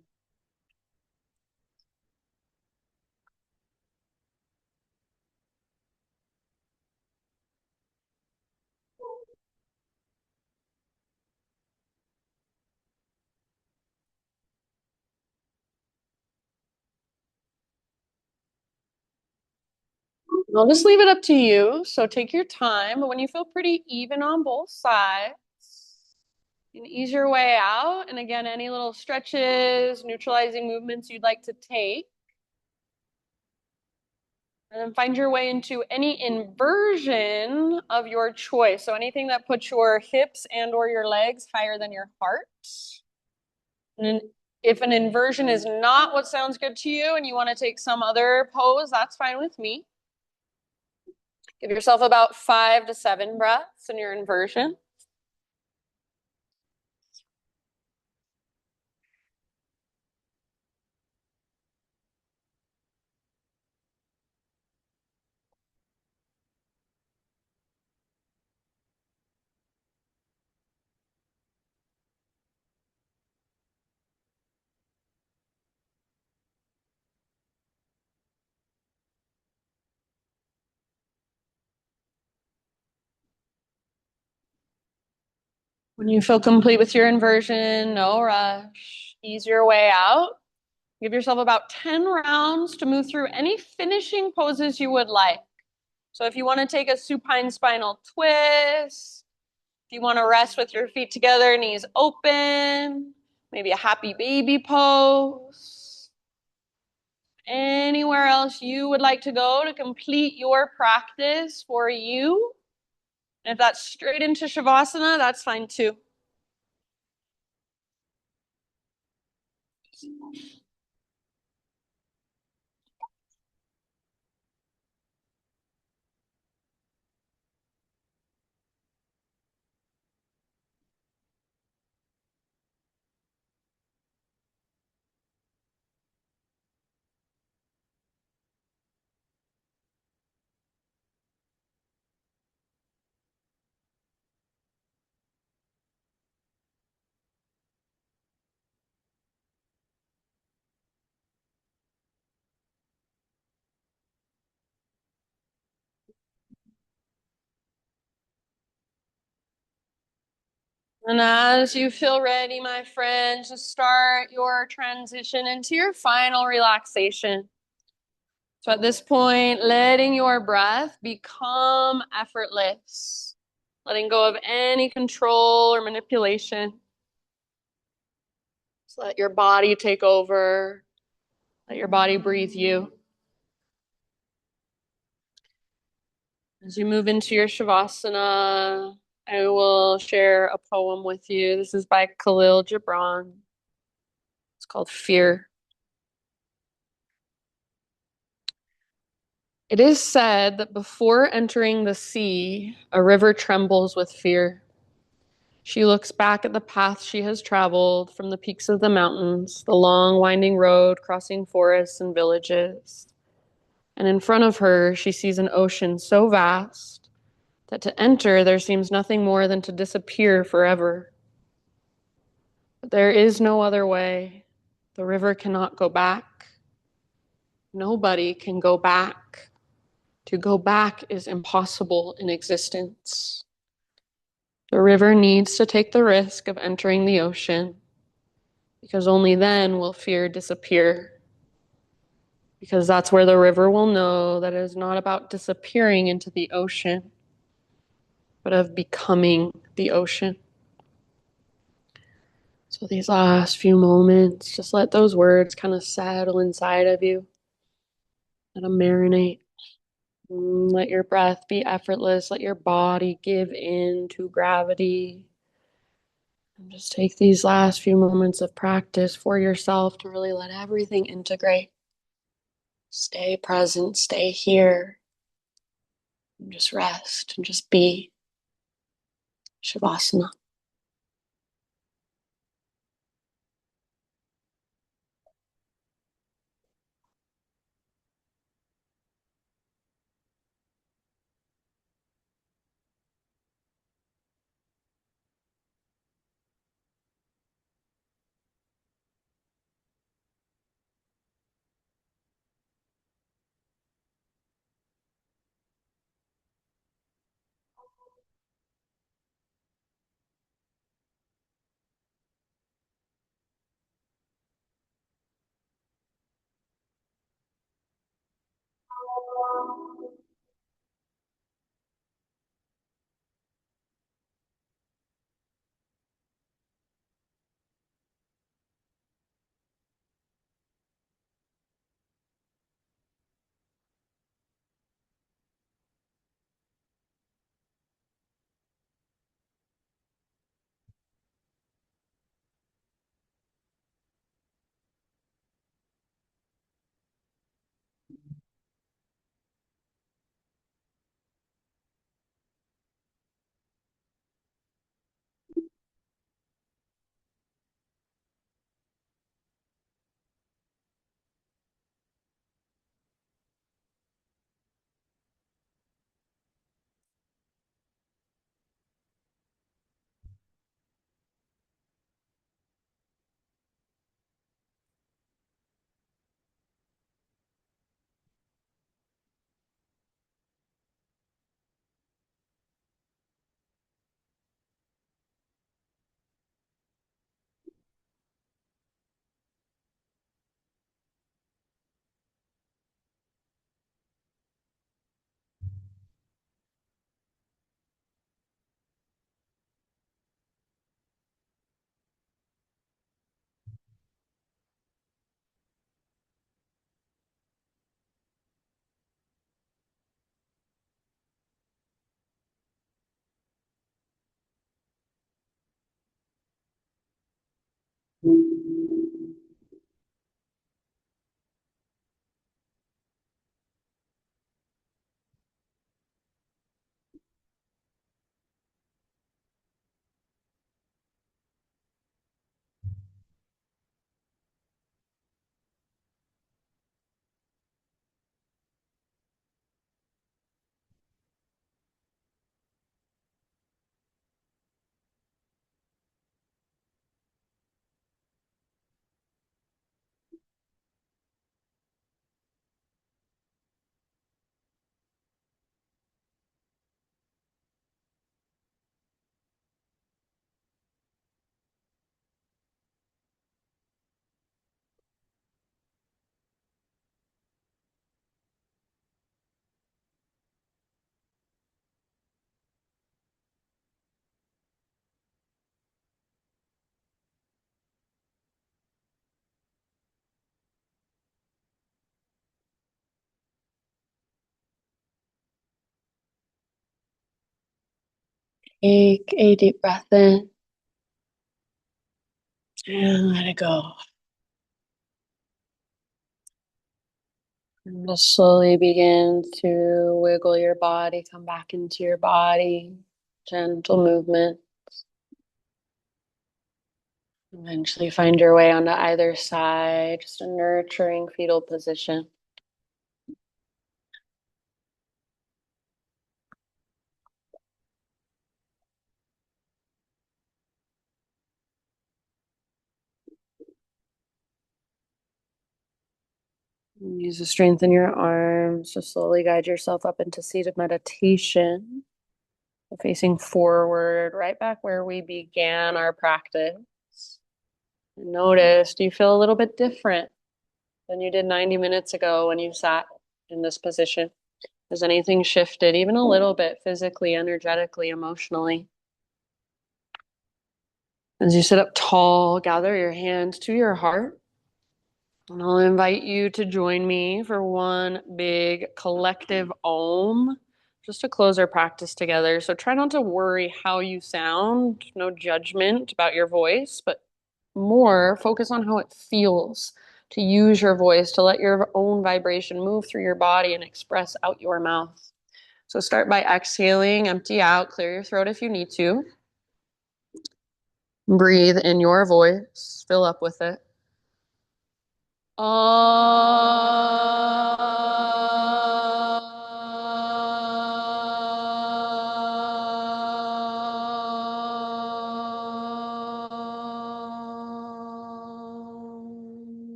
I'll just leave it up to you. So take your time, but when you feel pretty even on both sides, you can ease your way out. And again, any little stretches, neutralizing movements you'd like to take. And then find your way into any inversion of your choice. So anything that puts your hips and or your legs higher than your heart. And if an inversion is not what sounds good to you and you want to take some other pose, that's fine with me. Give yourself about 5 to 7 breaths in your inversion. When you feel complete with your inversion, no rush. Ease your way out. Give yourself about 10 rounds to move through any finishing poses you would like. So if you want to take a supine spinal twist, if you want to rest with your feet together, knees open, maybe a happy baby pose. Anywhere else you would like to go to complete your practice for you. And if that's straight into Shavasana, that's fine too. And as you feel ready, my friend, to start your transition into your final relaxation. So at this point, letting your breath become effortless, letting go of any control or manipulation. Just let your body take over, let your body breathe you. As you move into your Shavasana, I will share a poem with you. This is by Khalil Gibran. It's called Fear. It is said that before entering the sea, a river trembles with fear. She looks back at the path she has traveled from the peaks of the mountains, the long winding road crossing forests and villages. And in front of her, she sees an ocean so vast that to enter there seems nothing more than to disappear forever. But there is no other way. The river cannot go back. Nobody can go back. To go back is impossible in existence. The river needs to take the risk of entering the ocean, because only then will fear disappear. Because that's where the river will know that it is not about disappearing into the ocean, but of becoming the ocean. So these last few moments, just let those words kind of settle inside of you. Let them marinate. Let your breath be effortless. Let your body give in to gravity. And just take these last few moments of practice for yourself to really let everything integrate. Stay present, stay here, and just rest and just be. Shavasana. Take a deep breath in and let it go. And just slowly begin to wiggle your body, come back into your body, gentle movement. Eventually find your way onto either side, just a nurturing fetal position. Use the strength in your arms to slowly guide yourself up into seated meditation, facing forward, right back where we began our practice. Notice, do you feel a little bit different than you did 90 minutes ago when you sat in this position? Has anything shifted, even a little bit, physically, energetically, emotionally? As you sit up tall, gather your hands to your heart. And I'll invite you to join me for one big collective Om, just to close our practice together. So try not to worry how you sound, no judgment about your voice, but more focus on how it feels to use your voice, to let your own vibration move through your body and express out your mouth. So start by exhaling, empty out, clear your throat if you need to. Breathe in your voice, fill up with it.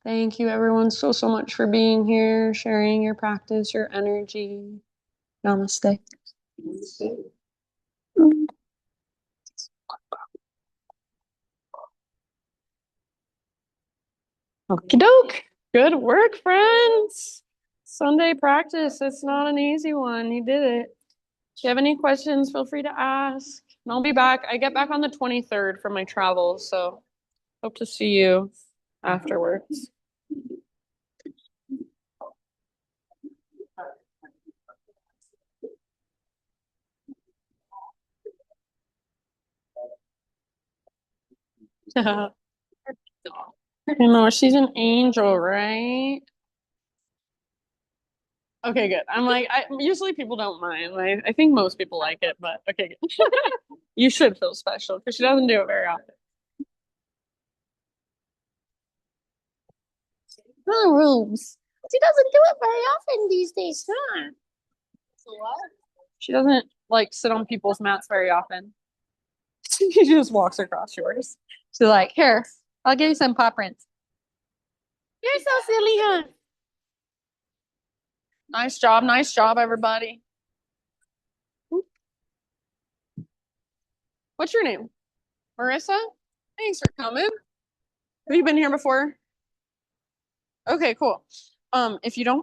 Thank you, everyone, so much for being here, sharing your practice, your energy. Namaste. Okie doke. Good work, friends. Sunday practice. It's not an easy one. You did it. If you have any questions, feel free to ask. And I'll be back. I get back on the 23rd from my travels, so hope to see you afterwards. I know, she's an angel, right? Okay, good. I'm like, usually people don't mind. I think most people like it, but okay, good. You should feel special because she doesn't do it very often. Rooms. She doesn't do it very often these days, huh? So what? She doesn't like sit on people's mats very often. She just walks across yours. She's like, here, I'll give you some paw prints. You're so silly, huh? Nice job, everybody. What's your name? Marissa? Thanks for coming. Have you been here before? Okay, cool. If you don't